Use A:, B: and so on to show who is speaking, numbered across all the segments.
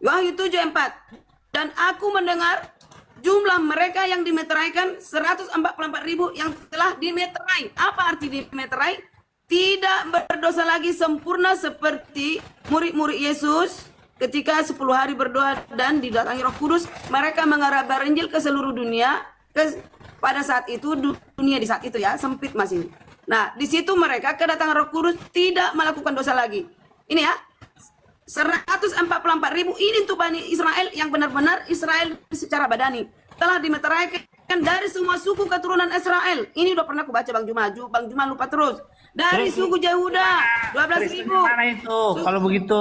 A: Wahyu 7:4. Dan aku mendengar jumlah mereka yang dimeteraikan 144.000 yang telah dimeterai. Apa arti dimeterai? Tidak berdosa lagi, sempurna seperti murid-murid Yesus ketika 10 hari berdoa dan didatangi Roh Kudus. Mereka mengabar Injil ke seluruh dunia. Pada saat itu, dunia di saat itu ya, sempit masih. Nah, di situ mereka kedatangan Roh Kudus tidak melakukan dosa lagi. Ini ya, 144.000 ini untuk Bani Israel yang benar-benar Israel secara badani. Telah dimeteraikan dari semua suku keturunan Israel. Ini udah pernah aku baca Bang Juma. Bang Juma lupa terus. Dari suku Yehuda 12.000.
B: Mana itu kalau begitu?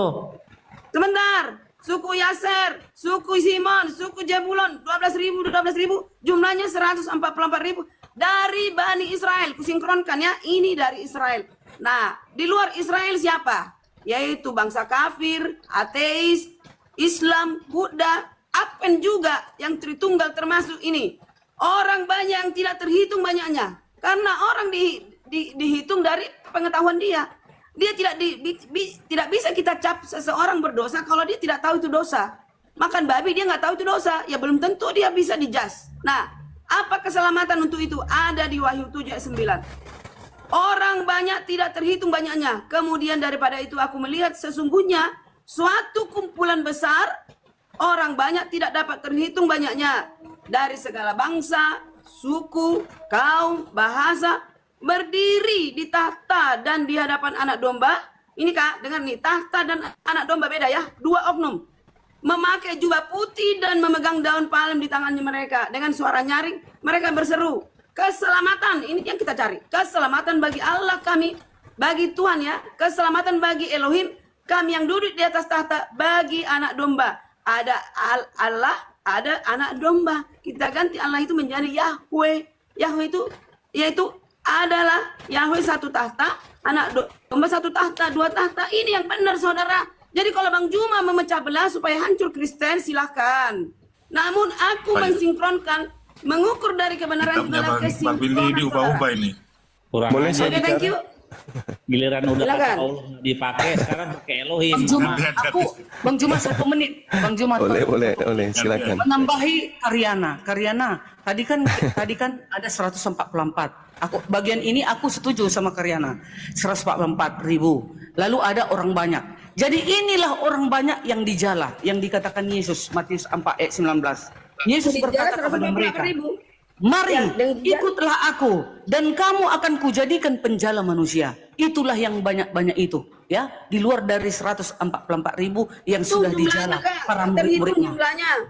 A: Sebentar. Suku Yaser, suku Simon, suku Jebulon 12.000. Jumlahnya 144.000 dari Bani Israel. Kusinkronkan ya, ini dari Israel. Nah, di luar Israel siapa? Yaitu bangsa kafir, ateis, Islam, Buddha, Advent juga yang Tritunggal termasuk ini. Orang banyak yang tidak terhitung banyaknya. Karena orang dihitung dari pengetahuan dia. Dia tidak bisa kita cap seseorang berdosa kalau dia tidak tahu itu dosa. Makan babi dia nggak tahu itu dosa, ya belum tentu dia bisa dijas. Nah, apa keselamatan untuk itu? Ada di Wahyu 7:9. Orang banyak tidak terhitung banyaknya. Kemudian daripada itu aku melihat sesungguhnya suatu kumpulan besar orang banyak tidak dapat terhitung banyaknya dari segala bangsa, suku, kaum, bahasa berdiri di tahta dan di hadapan anak domba. Ini Kak, dengar nih, tahta dan anak domba beda ya, dua oknum. Memakai jubah putih dan memegang daun palem di tangannya mereka. Dengan suara nyaring, mereka berseru, keselamatan, ini yang kita cari. Keselamatan bagi Allah kami, bagi Tuhan ya. Keselamatan bagi Elohim, kami yang duduk di atas tahta, bagi anak domba. Ada Allah, ada anak domba. Kita ganti Allah itu menjadi Yahweh. Yahweh itu, yaitu adalah Yahweh satu tahta, anak domba satu tahta, dua tahta. Ini yang benar saudara. Jadi kalau Bang Juma memecah belah supaya hancur Kristen, silahkan. Namun aku mensinkronkan, mengukur dari kebenaran adalah
C: Bang Billy ini ubah-ubah ini.
B: Kurang
D: Boleh
B: aja.
D: saya
A: Thank you.
B: Giliran udah
A: Silakan.
B: kata Allah dipakai, sekarang pakai Elohim.
E: Bang Juma, Bang Juma 1 menit. Bang Juma.
D: Boleh, silakan.
E: Menambahi Karyana. Tadi kan ada 144. Bagian ini aku setuju sama Karyana. 144.000. Lalu ada orang banyak. Jadi inilah orang banyak yang dijala, yang dikatakan Yesus, Matius 4 ayat 19. Yesus berkata kepada mereka, mari ikutlah aku dan kamu akan kujadikan penjala manusia. Itulah yang banyak-banyak itu, ya, di luar dari 144.000 yang sudah dijala para murid-muridnya.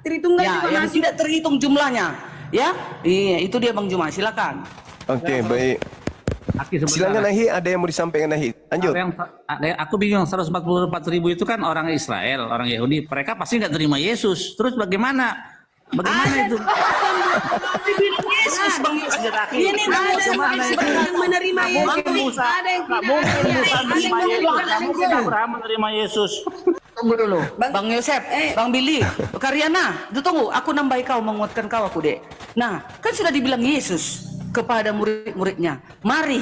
A: Terhitung
E: Ya, yang tidak terhitung jumlahnya, ya. Iya, itu dia Bang Juma, silakan.
D: Oke, baik. Silakan Nahi, ada yang mau disampaikan Nahi. Lanjut.
B: Aku bingung, 144.000 itu kan orang Israel, orang Yahudi. Mereka pasti nggak terima Yesus. Terus bagaimana? Bagaimana itu?
E: Yesus Bang Yesus. Ini
A: yang menerima Yesus. Ada yang tidak.
B: Abraham menerima Yesus.
E: Tunggu dulu, Bang Yosef, Bang Billy, Karyana, tunggu, aku nambahi kau, menguatkan kau aku dek. Nah, kan sudah dibilang Yesus kepada murid-muridnya, mari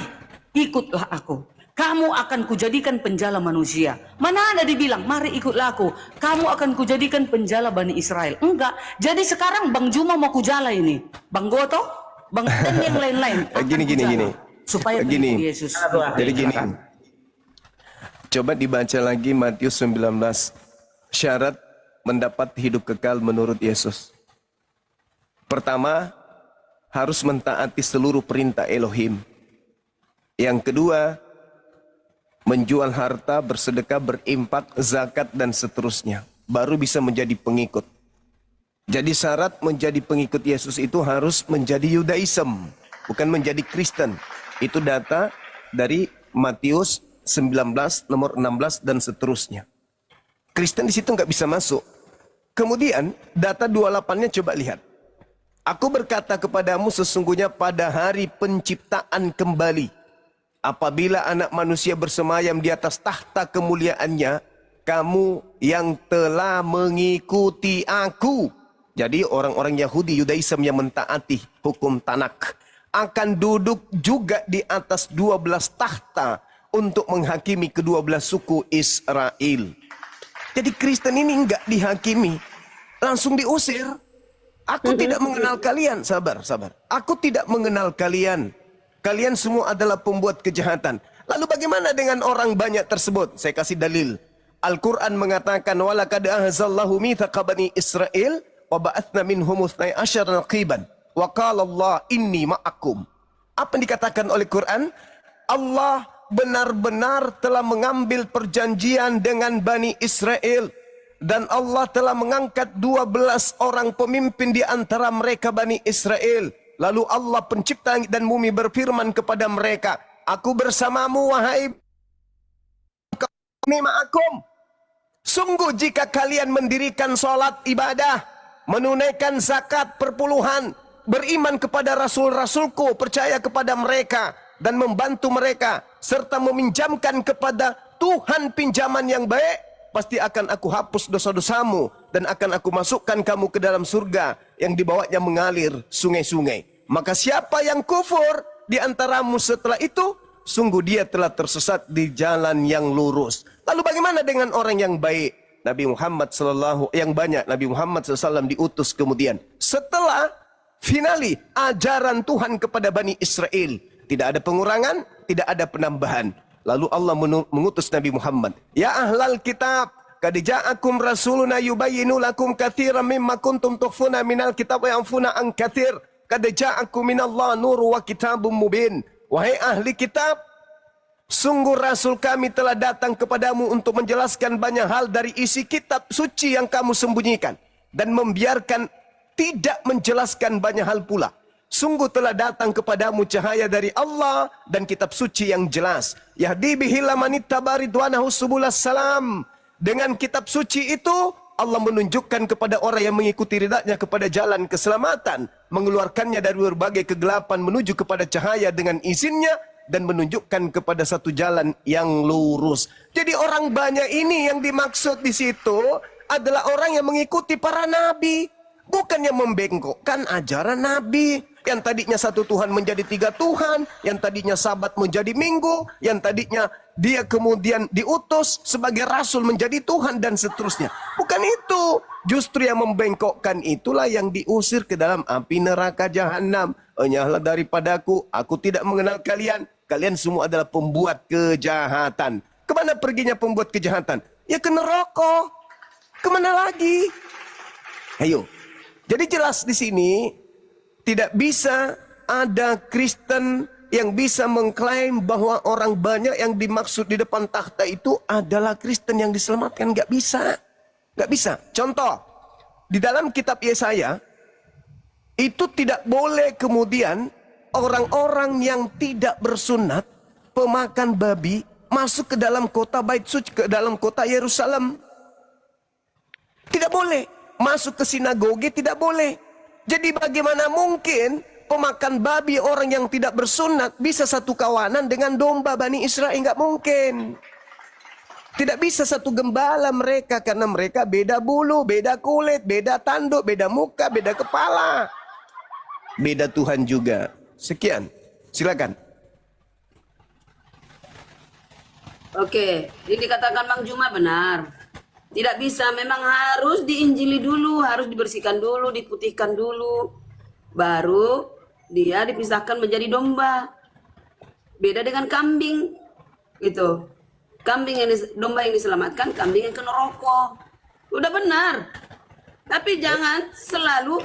E: ikutlah aku, kamu akan kujadikan penjala manusia. Mana ada dibilang, mari ikutlah aku, kamu akan kujadikan penjala Bani Israel. Enggak, jadi sekarang Bang Juma mau kujala ini, Bang Goto, Bang dan yang lain-lain.
D: Gini.
E: Supaya
D: Gini.
E: Yesus.
D: Jadi gini. Coba dibaca lagi Matius 19. Syarat mendapat hidup kekal menurut Yesus. Pertama, harus mentaati seluruh perintah Elohim. Yang kedua, menjual harta, bersedekah, berimpak, zakat, dan seterusnya. Baru bisa menjadi pengikut. Jadi syarat menjadi pengikut Yesus itu harus menjadi Yudaism, bukan menjadi Kristen. Itu data dari Matius 19, nomor 16, dan seterusnya. Kristen di situ nggak bisa masuk. Kemudian data 28-nya coba lihat. Aku berkata kepadamu sesungguhnya pada hari penciptaan kembali, apabila anak manusia bersemayam di atas tahta kemuliaannya, kamu yang telah mengikuti aku. Jadi orang-orang Yahudi, Yudaism yang mentaati hukum Tanak akan duduk juga di atas 12 tahta untuk menghakimi kedua belas suku Israel. Jadi Kristen ini enggak dihakimi, langsung diusir. Aku tidak mengenal kalian. Sabar. Aku tidak mengenal kalian. Kalian semua adalah pembuat kejahatan. Lalu bagaimana dengan orang banyak tersebut? Saya kasih dalil. Al-Quran mengatakan, walaqad ahzallahu mithaqa bani Israel wa ba'athna minhum 12 naqiban wa qala Allah inni ma'akum. Apa yang dikatakan oleh Quran? Allah benar-benar telah mengambil perjanjian dengan Bani Israel. Dan Allah telah mengangkat 12 orang pemimpin di antara mereka Bani Israel. Lalu Allah pencipta langit dan bumi berfirman kepada mereka, aku bersamamu wahai kami ma'akum. Sungguh jika kalian mendirikan sholat ibadah, menunaikan zakat perpuluhan, beriman kepada Rasul-Rasulku, percaya kepada mereka, dan membantu mereka, serta meminjamkan kepada Tuhan pinjaman yang baik, pasti akan aku hapus dosa-dosamu dan akan aku masukkan kamu ke dalam surga yang di bawahnya mengalir sungai-sungai. Maka siapa yang kufur di antaramu setelah itu, sungguh dia telah tersesat di jalan yang lurus. Lalu bagaimana dengan orang yang baik? Nabi Muhammad Nabi Muhammad SAW diutus kemudian setelah finali ajaran Tuhan kepada Bani Israel. Tidak ada pengurangan, tidak ada penambahan. Lalu Allah mengutus Nabi Muhammad. Ya ahlal kitab, qad ja'akum rasuluna yubayyinu lakum katsiran mimma kuntum tukhfuna minal kitab wa yanfuna an katsir. Qad ja'akum minallah nurun wa kitabun mubin. Wahai ahli kitab, sungguh rasul kami telah datang kepadamu untuk menjelaskan banyak hal dari isi kitab suci yang kamu sembunyikan dan membiarkan tidak menjelaskan banyak hal pula. Sungguh telah datang kepadamu cahaya dari Allah dan kitab suci yang jelas. Yahdi bihi man ittaba ridwanahu subulas salam. Dengan kitab suci itu Allah menunjukkan kepada orang yang mengikuti ridanya kepada jalan keselamatan, mengeluarkannya dari berbagai kegelapan menuju kepada cahaya dengan izinnya dan menunjukkan kepada satu jalan yang lurus. Jadi orang banyak ini yang dimaksud di situ adalah orang yang mengikuti para nabi, bukan yang membengkokkan ajaran nabi. Yang tadinya satu Tuhan menjadi 3 Tuhan, yang tadinya sabat menjadi minggu, yang tadinya dia kemudian diutus sebagai rasul menjadi Tuhan dan seterusnya. Bukan itu. Justru yang membengkokkan itulah yang diusir ke dalam api neraka jahanam. Enyahlah daripadaku, aku tidak mengenal kalian. Kalian semua adalah pembuat kejahatan. Kemana perginya pembuat kejahatan? Ya ke neraka. Kemana lagi? Ayo. Jadi jelas di sini tidak bisa ada Kristen yang bisa mengklaim bahwa orang banyak yang dimaksud di depan takhta itu adalah Kristen yang diselamatkan. Nggak bisa. Nggak bisa. Contoh, di dalam kitab Yesaya, itu tidak boleh kemudian orang-orang yang tidak bersunat, pemakan babi, masuk ke dalam kota Bait Suci, ke dalam kota Yerusalem. Tidak boleh. Masuk ke sinagoge tidak boleh. Jadi bagaimana mungkin pemakan babi orang yang tidak bersunat bisa satu kawanan dengan domba Bani Israel? Enggak mungkin. Tidak bisa satu gembala mereka karena mereka beda bulu, beda kulit, beda tanduk, beda muka, beda kepala. Beda Tuhan juga. Sekian. Silakan.
A: Oke, ini dikatakan Bang Juma benar. Tidak bisa, memang harus diinjili dulu, harus dibersihkan dulu, diputihkan dulu. Baru dia dipisahkan menjadi domba. Beda dengan kambing. Gitu. Domba yang diselamatkan, kambing yang ke neraka. Udah benar. Tapi jangan selalu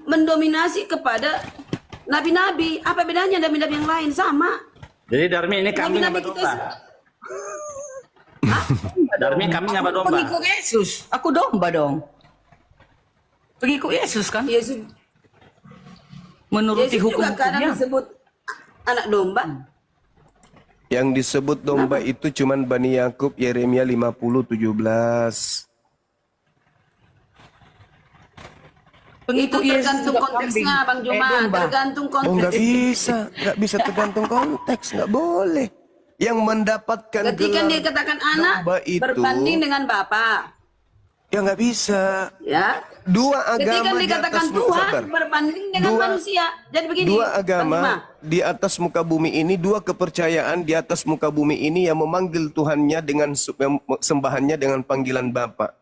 A: mendominasi kepada nabi-nabi. Apa bedanya nabi-nabi yang lain? Sama.
B: Jadi Darmi ini kambing apa domba? Darmi kambing apa domba?
E: Pengikut Yesus. Aku domba dong. Pengikut Yesus kan?
A: Yesus
E: Menuruti
A: juga kadang
E: hukum-hukumnya.
A: disebut anak domba.
D: Yang disebut domba itu cuman Bani Yakub, Yeremia 50:17.
E: Pengikut
A: Itu
E: Yesus
A: tergantung
E: juga
A: konteksnya
E: kambing.
A: Bang Juma,
E: Domba.
A: tergantung
D: Oh nggak
A: konteks.
D: nggak bisa tergantung konteks, nggak boleh. Yang mendapatkan
A: Ketika
D: gelar
A: dia katakan anak
D: domba itu,
A: berbanding dengan bapak.
D: Ya nggak bisa.
A: Ya.
D: Dua
A: Ketika
D: agama di
A: dikatakan
D: atas
A: Tuhan
D: sabar.
A: berbanding dengan
D: Dua-
A: manusia. Jadi begini.
D: Dua
A: Bang
D: agama
A: Bima.
D: di atas muka bumi ini, dua kepercayaan di atas muka bumi ini yang memanggil Tuhannya dengan sembahannya dengan panggilan Bapa.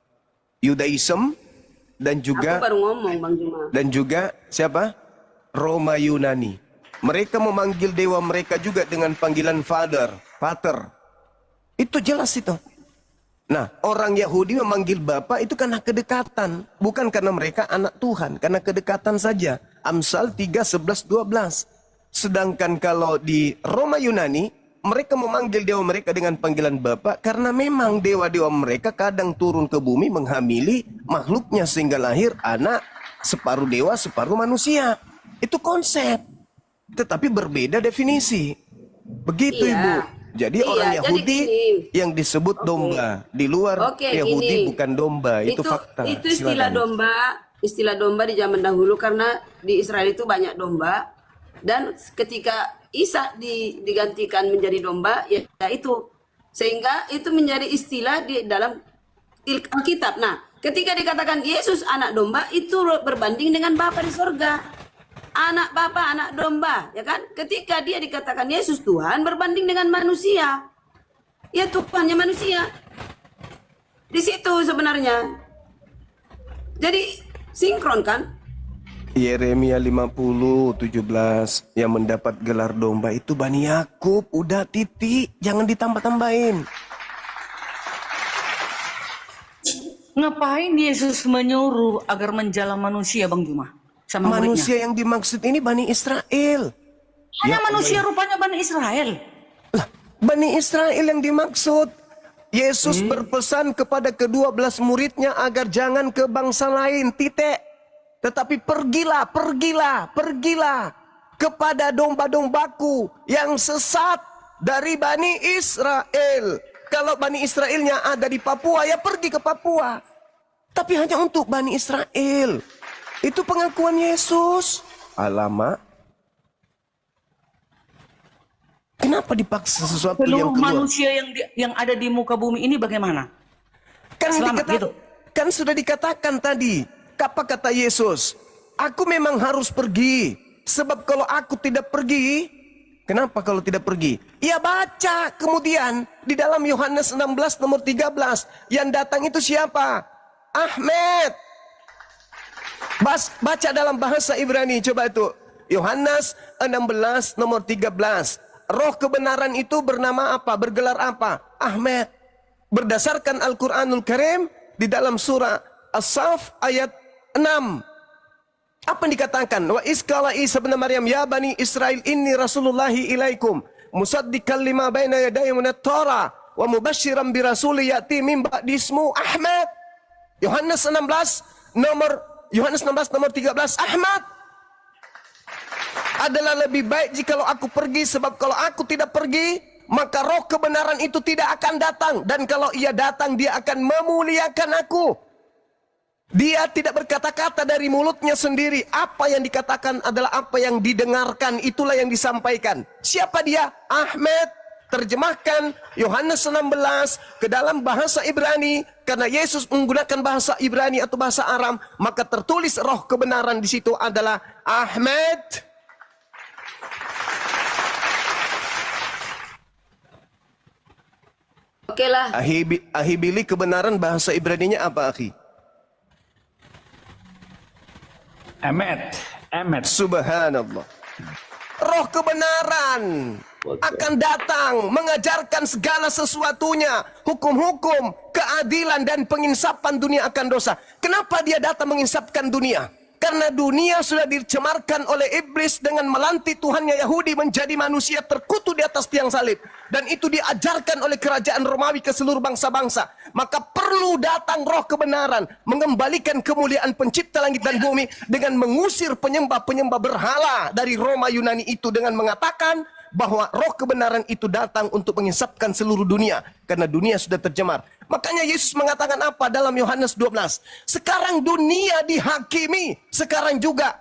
D: Yudaism dan
A: Aku
D: juga
A: baru ngomong Bang Juma.
D: siapa? Roma Yunani. Mereka memanggil dewa mereka juga dengan panggilan Father. Itu jelas itu. Nah, orang Yahudi memanggil Bapa itu karena kedekatan, bukan karena mereka anak Tuhan, karena kedekatan saja. Amsal 3, 11, 12. Sedangkan kalau di Roma Yunani, mereka memanggil dewa mereka dengan panggilan Bapa karena memang dewa-dewa mereka kadang turun ke bumi menghamili makhluknya sehingga lahir anak separuh dewa, separuh manusia. Itu konsep. Tetapi berbeda definisi. Begitu,
A: Iya.
D: Ibu. Jadi
A: Iya,
D: orang
A: jadi
D: Yahudi
A: gini.
D: yang disebut domba. Di luar
A: Oke,
D: Yahudi
A: gini.
D: bukan domba. Itu fakta.
A: Itu istilah
D: Silakan.
A: domba, istilah domba di zaman dahulu karena di Israel itu banyak domba dan ketika Isa digantikan menjadi domba ya itu sehingga itu menjadi istilah di dalam Alkitab. Nah, ketika dikatakan Yesus anak domba itu berbanding dengan Bapa di sorga. Anak Bapa, anak domba, ya kan? Ketika dia dikatakan Yesus Tuhan berbanding dengan manusia. Ya Tuhannya manusia. Di situ sebenarnya. Jadi sinkron kan?
D: Yeremia 50, 17 yang mendapat gelar domba itu Bani Yakub. Udah titik. Jangan ditambah-tambahin.
E: Ngapain Yesus menyuruh agar menjala manusia, Bang Juma? Sama muridnya.
D: Manusia yang dimaksud ini Bani Israel.
E: Hanya
D: Ya
E: manusia rupanya Bani Israel.
D: Lah, Bani Israel yang dimaksud. Yesus berpesan kepada ke-12 muridnya agar jangan ke bangsa lain, titik. Tetapi pergilah kepada domba-dombaku yang sesat dari Bani Israel. Kalau Bani Israelnya ada di Papua, ya pergi ke Papua. Tapi hanya untuk Bani Israel. Itu pengakuan Yesus. Alamak. Kenapa dipaksa sesuatu yang
E: Seluruh
D: keluar?
E: manusia yang ada di muka bumi ini bagaimana? Selamat, gitu.
D: Kan sudah dikatakan tadi. Apa kata Yesus? Aku memang harus pergi. Sebab kalau aku tidak pergi, kenapa kalau tidak pergi? Ya baca kemudian di dalam Yohanes 16 nomor 13. Yang datang itu siapa? Ahmed. Baca dalam bahasa Ibrani, coba itu. Yohanes 16 nomor 13. Roh kebenaran itu bernama apa? Bergelar apa? Ahmed. Berdasarkan Al-Quranul Karim di dalam surah As-Saf ayat 6. Apa yang dikatakan? Wa iskala Isa bin Maryam ya Bani Israel inni rasulullahi ilaikum musaddiqan lima baina yadayya minat Torah wa mubasysyiran bi rasuli ya'ti min ba'di ismu Ahmad. Yohanes 16 nomor 13 Ahmad. Adalah lebih baik jikalau aku pergi, sebab kalau aku tidak pergi maka roh kebenaran itu tidak akan datang, dan kalau ia datang dia akan memuliakan aku. Dia tidak berkata-kata dari mulutnya sendiri. Apa yang dikatakan adalah apa yang didengarkan, itulah yang disampaikan. Siapa dia? Ahmed. Terjemahkan Yohanes 16 ke dalam bahasa Ibrani, karena Yesus menggunakan bahasa Ibrani atau bahasa Aram, maka tertulis roh kebenaran di situ adalah Ahmed.
A: Oke lah.
D: Ahibili kebenaran bahasa Ibraninya apa, akhi?
B: Emet.
D: Subhanallah. Roh kebenaran akan datang mengajarkan segala sesuatunya, hukum-hukum, keadilan dan penginsapan dunia akan dosa. Kenapa dia datang menginsapkan dunia? Karena dunia sudah dicemarkan oleh iblis dengan melantik Tuhannya Yahudi menjadi manusia terkutuk di atas tiang salib. Dan itu diajarkan oleh kerajaan Romawi ke seluruh bangsa-bangsa. Maka perlu datang roh kebenaran, mengembalikan kemuliaan pencipta langit dan bumi dengan mengusir penyembah-penyembah berhala dari Roma Yunani itu, dengan mengatakan bahwa roh kebenaran itu datang untuk mengisapkan seluruh dunia karena dunia sudah tercemar. Makanya Yesus mengatakan apa dalam Yohanes 12? Sekarang dunia dihakimi, sekarang juga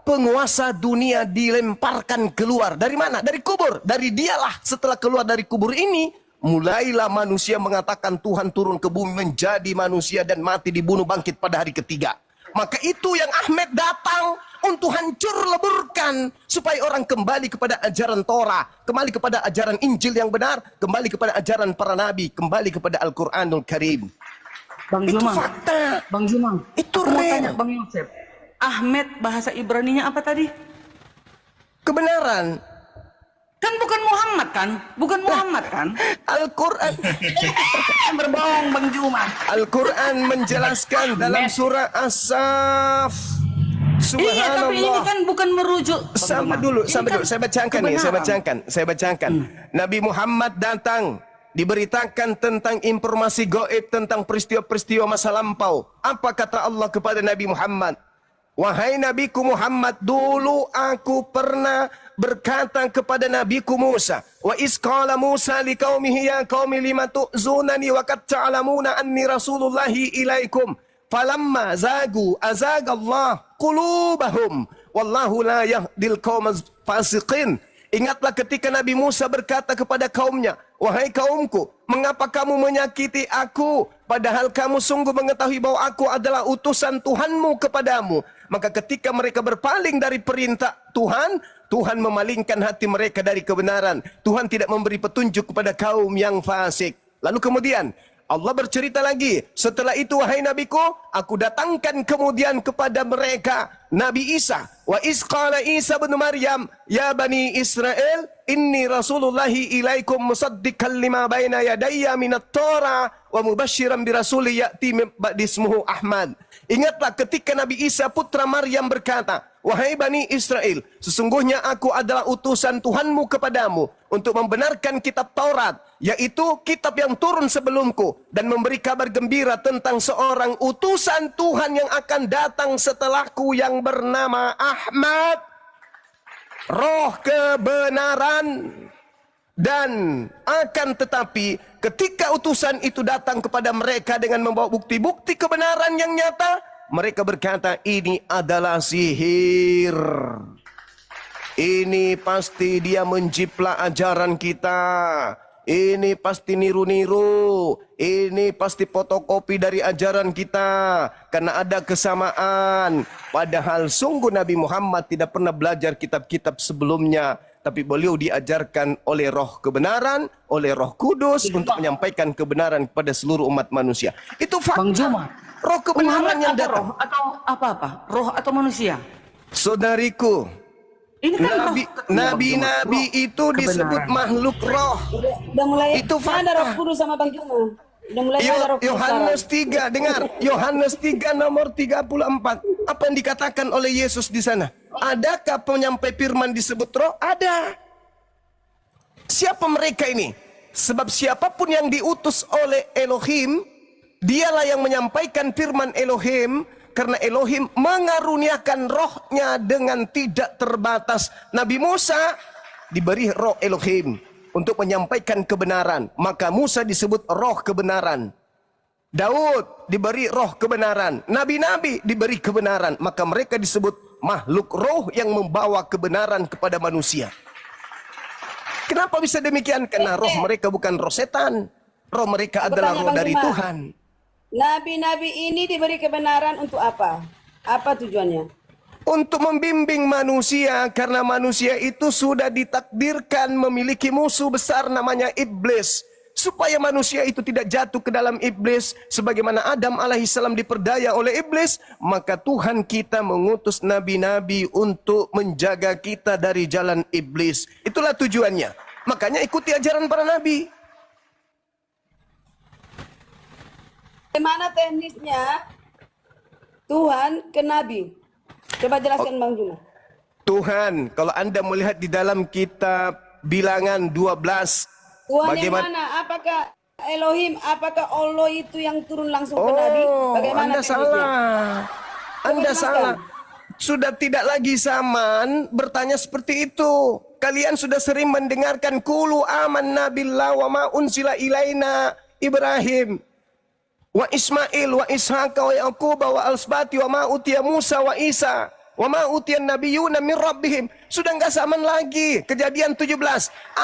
D: penguasa dunia dilemparkan keluar. Dari mana? Dari kubur. Dari dialah setelah keluar dari kubur ini mulailah manusia mengatakan Tuhan turun ke bumi menjadi manusia dan mati dibunuh bangkit pada hari ketiga. Maka itu yang Ahmed datang untuk hancur leburkan supaya orang kembali kepada ajaran Torah, kembali kepada ajaran Injil yang benar, kembali kepada ajaran para nabi, kembali kepada Al-Quranul Karim.
E: Bang
D: Itu
E: Jumang,
D: fakta.
E: Bang Jumang,
D: Itu
E: aku mau
D: real.
E: tanya Bang Yosef, Ahmed bahasa Ibraninya apa tadi?
D: Kebenaran.
E: Kan bukan Muhammad kan? Bukan Muhammad kan?
D: Al-Quran.
E: Berbohong Bang Jumang.
D: Al-Quran menjelaskan dalam surah As-Saff.
E: Iya, tapi ini
D: Subhanallah.
E: kan bukan merujuk. Bang
D: Sampai
E: Jumang.
D: dulu,
E: Ini
D: sampai
E: kan
D: dulu. Saya bacakan. Nabi Muhammad datang, diberitakan tentang informasi gaib tentang peristiwa-peristiwa masa lampau. Apa kata Allah kepada Nabi Muhammad? Wahai Nabiku Muhammad, dulu aku pernah berkata kepada Nabiku Musa, wa isqala Musa liqaumihi ya qaumi lima tu'zunani wa qad ta'lamuna anni rasulullahi ilaikum. Falamma zagu azagallah qulubahum wallahu la yahdil qaumaz fasiqin. Ingatlah ketika Nabi Musa berkata kepada kaumnya, wahai kaumku, mengapa kamu menyakiti aku padahal kamu sungguh mengetahui bahwa aku adalah utusan Tuhanmu kepadamu. Maka ketika mereka berpaling dari perintah Tuhan, Tuhan memalingkan hati mereka dari kebenaran. Tuhan tidak memberi petunjuk kepada kaum yang fasik. Lalu kemudian Allah bercerita lagi, setelah itu wahai nabiku, aku datangkan kemudian kepada mereka Nabi Isa. Wa isqala Isa bin Maryam, ya bani Israel, inni rasulullahi ilaikum musaddiqan lima baina yadayya minat Torah wa mubasyiran bi rasuli ya'ti min ba'di ismuhu Ahmad. Ingatlah ketika Nabi Isa putra Maryam berkata, wahai Bani Israel, sesungguhnya aku adalah utusan Tuhanmu kepadamu untuk membenarkan kitab Taurat, yaitu kitab yang turun sebelumku, dan memberi kabar gembira tentang seorang utusan Tuhan yang akan datang setelahku yang bernama Ahmad, roh kebenaran. Dan akan tetapi ketika utusan itu datang kepada mereka dengan membawa bukti-bukti kebenaran yang nyata, mereka berkata ini adalah sihir. Ini pasti dia menjiplak ajaran kita. Ini pasti niru-niru. Ini pasti fotokopi dari ajaran kita. Karena ada kesamaan. Padahal sungguh Nabi Muhammad tidak pernah belajar kitab-kitab sebelumnya. Tapi beliau diajarkan oleh roh kebenaran, oleh roh kudus untuk menyampaikan kebenaran kepada seluruh umat manusia. Itu fakta.
E: Bang Jumang,
D: Roh kebenaran
E: Muhammad
D: yang
E: atau
D: datang.
E: roh atau apa-apa? Roh atau manusia?
D: Saudariku,
E: Ini kan
D: nabi-nabi itu disebut makhluk roh.
A: Udah mulai
D: Itu
A: ada Roh
D: fakta.
A: Kudus sama Bang Juma. Udah mulai ada Roh Kudus.
D: Yohanes 3, dengar. Yohanes 3 nomor 34. Apa yang dikatakan oleh Yesus di sana? Adakah penyampai firman disebut roh? Ada. Siapa mereka ini? Sebab siapapun yang diutus oleh Elohim, dialah yang menyampaikan firman Elohim, karena Elohim mengaruniakan rohnya dengan tidak terbatas. Nabi Musa diberi roh Elohim untuk menyampaikan kebenaran. Maka Musa disebut roh kebenaran. Daud diberi roh kebenaran. Nabi-nabi diberi kebenaran. Maka mereka disebut makhluk roh yang membawa kebenaran kepada manusia. Kenapa bisa demikian? Karena roh mereka bukan roh setan. Roh mereka adalah roh dari Tuhan.
A: Nabi-nabi ini diberi kebenaran untuk apa? Apa tujuannya?
D: Untuk membimbing manusia, karena manusia itu sudah ditakdirkan memiliki musuh besar namanya iblis. Supaya manusia itu tidak jatuh ke dalam iblis, sebagaimana Adam alaihissalam diperdaya oleh iblis, maka Tuhan kita mengutus nabi-nabi untuk menjaga kita dari jalan iblis. Itulah tujuannya. Makanya ikuti ajaran para nabi.
A: Bagaimana teknisnya Tuhan ke Nabi? Coba jelaskan Bang Juma.
D: Tuhan, kalau Anda melihat di dalam kitab Bilangan 12,
A: Tuhan yang mana? Apakah Elohim? Apakah Allah itu yang turun langsung ke Nabi? Bagaimana
D: Anda
A: teknisnya?
D: salah. Anda
A: jelaskan.
D: salah. Sudah tidak lagi zaman bertanya seperti itu. Kalian sudah sering mendengarkan qulu amanna billah wa ma unzila ilaina Ibrahim wa Ismail wa Ishaq wa Yaqub wa al-Asbati wa ma utiya Musa wa Isa. Wa ma utiyan nabiyyuna min rabbihim. Sudah enggak zaman lagi. Kejadian 17.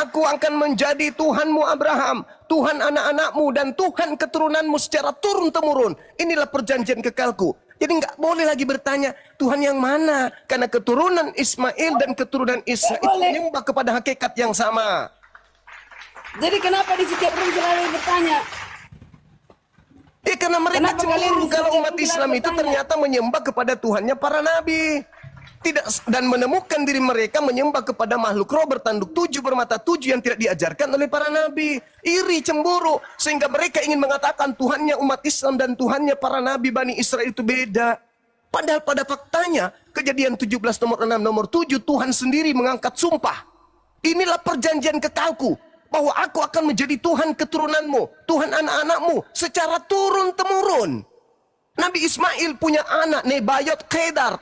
D: Aku akan menjadi Tuhanmu Abraham, Tuhan anak-anakmu dan Tuhan keturunanmu secara turun-temurun. Inilah perjanjian kekalku. Jadi enggak boleh lagi bertanya Tuhan yang mana, karena keturunan Ismail dan keturunan Isa itu menyembah kepada hakikat yang sama.
A: Jadi kenapa di setiap room selalu bertanya?
D: Karena mereka
A: Kenapa kalian
D: cemburu
A: di
D: kalau
A: setiap
D: umat
A: bulan
D: Islam itu
A: bertanya?
D: ternyata menyembah kepada Tuhannya para nabi. Tidak, dan menemukan diri mereka menyembah kepada makhluk roh bertanduk 7 bermata 7 yang tidak diajarkan oleh para nabi. Iri, cemburu, sehingga mereka ingin mengatakan Tuhannya umat Islam dan Tuhannya para nabi Bani Israel itu beda. Padahal pada faktanya Kejadian 17 nomor 6 nomor 7 Tuhan sendiri mengangkat sumpah. Inilah perjanjian kekalku, bahwa aku akan menjadi Tuhan keturunanmu, Tuhan anak-anakmu secara turun-temurun. Nabi Ismail punya anak Nebayot, Kedar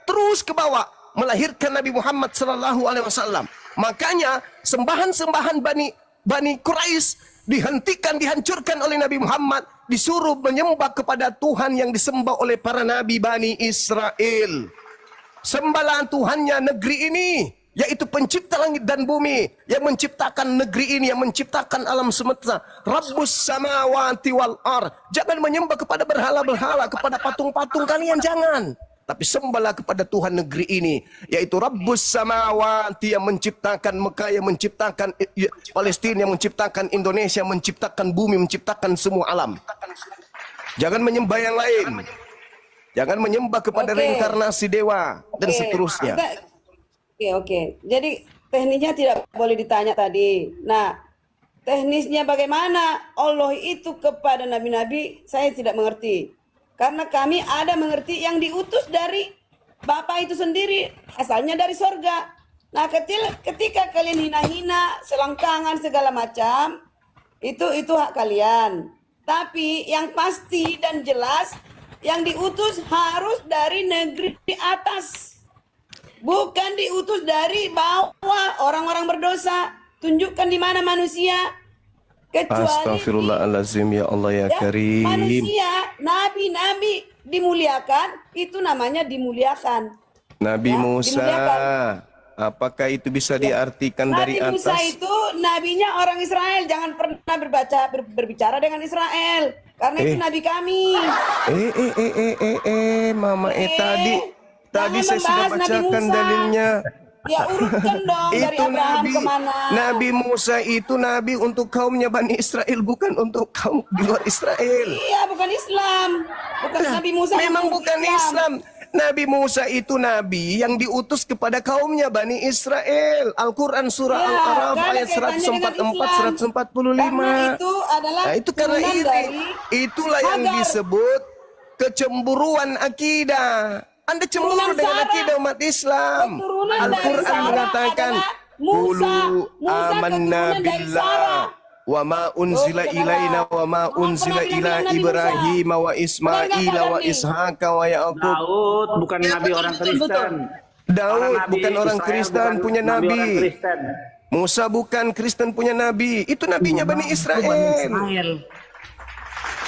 D: terus ke bawah melahirkan Nabi Muhammad sallallahu alaihi wasallam. Makanya sembahan-sembahan Bani Quraisy dihentikan, dihancurkan oleh Nabi Muhammad, disuruh menyembah kepada Tuhan yang disembah oleh para nabi Bani Israel. Sembahlah Tuhannya negeri ini, yaitu pencipta langit dan bumi, yang menciptakan negeri ini, yang menciptakan alam semesta. Rabbus samawati wal ar. Jangan menyembah kepada berhala-berhala, kepada patung-patung kalian, jangan. Tapi sembahlah kepada Tuhan negeri ini, yaitu Rabbus samawati, yang menciptakan Mekah, yang menciptakan Palestina, yang menciptakan Indonesia, menciptakan bumi, menciptakan semua alam. Jangan menyembah yang lain. Jangan menyembah kepada reinkarnasi dewa dan seterusnya.
A: Oke. Jadi teknisnya tidak boleh ditanya tadi. Nah, teknisnya bagaimana Allah itu kepada nabi-nabi, saya tidak mengerti. Karena kami ada mengerti yang diutus dari Bapa itu sendiri, asalnya dari sorga. Nah, ketika kalian hina-hina, selangkangan segala macam, itu hak kalian. Tapi yang pasti dan jelas, yang diutus harus dari negeri di atas. Bukan diutus dari bawah, orang-orang berdosa. Tunjukkan di mana manusia. Kecuali
D: Astagfirullahalazim, ya Allah ya Karim.
A: manusia, nabi-nabi dimuliakan, itu namanya dimuliakan.
D: Nabi
A: Ya,
D: Musa,
A: dimuliakan.
D: apakah itu bisa diartikan dari
A: Nabi Musa
D: atas?
A: itu nabinya orang Israel, jangan pernah berbicara dengan Israel, karena itu nabi kami.
D: Mama tadi saya sudah
A: membahas Nabi
D: bacakan
A: Musa.
D: dalilnya.
A: Ya urutkan dong dari
D: Itu
A: Abraham kemana.
D: Nabi Musa itu nabi untuk kaumnya Bani Israel, bukan untuk kaum di luar Israel.
A: Iya, bukan Islam. Bukan Nabi Musa.
D: Memang bukan Islam. Nabi Musa itu nabi yang diutus kepada kaumnya Bani Israel. Al-Quran surah
A: Ya,
D: Al-Araf
A: karena
D: ayat
A: kaitannya dengan
D: 144 145.
A: Karena itu adalah
D: Nah, itu karena
A: turunan
D: iri.
A: dari
D: Itulah yang
A: Hagar.
D: disebut kecemburuan akidah. Anda cemburu
A: Turunan
D: dengan
A: Sarah.
D: akidah umat Islam.
A: Keturunan dari
D: Al-Quran
A: Sarah
D: mengatakan,
A: adalah Musa. Musa
D: amanna
A: keturunan dari
D: billah
A: Sarah.
D: wa ma unzila
A: Oh,
D: ilaina wa ma unzila
A: Pernah
D: ila
A: bilang Nabi
D: Ibrahim
A: Musa.
D: wa Ismail wa
A: Nih.
D: Ishaq wa Yaqub.
B: Daud bukan nabi orang Kristen.
D: Daud
B: Nabi
D: bukan orang
B: Israel
D: Kristen
B: bukan
D: punya
B: orang
D: nabi.
B: Kristen.
D: Musa bukan Kristen punya nabi. Itu nabinya Bani Israel.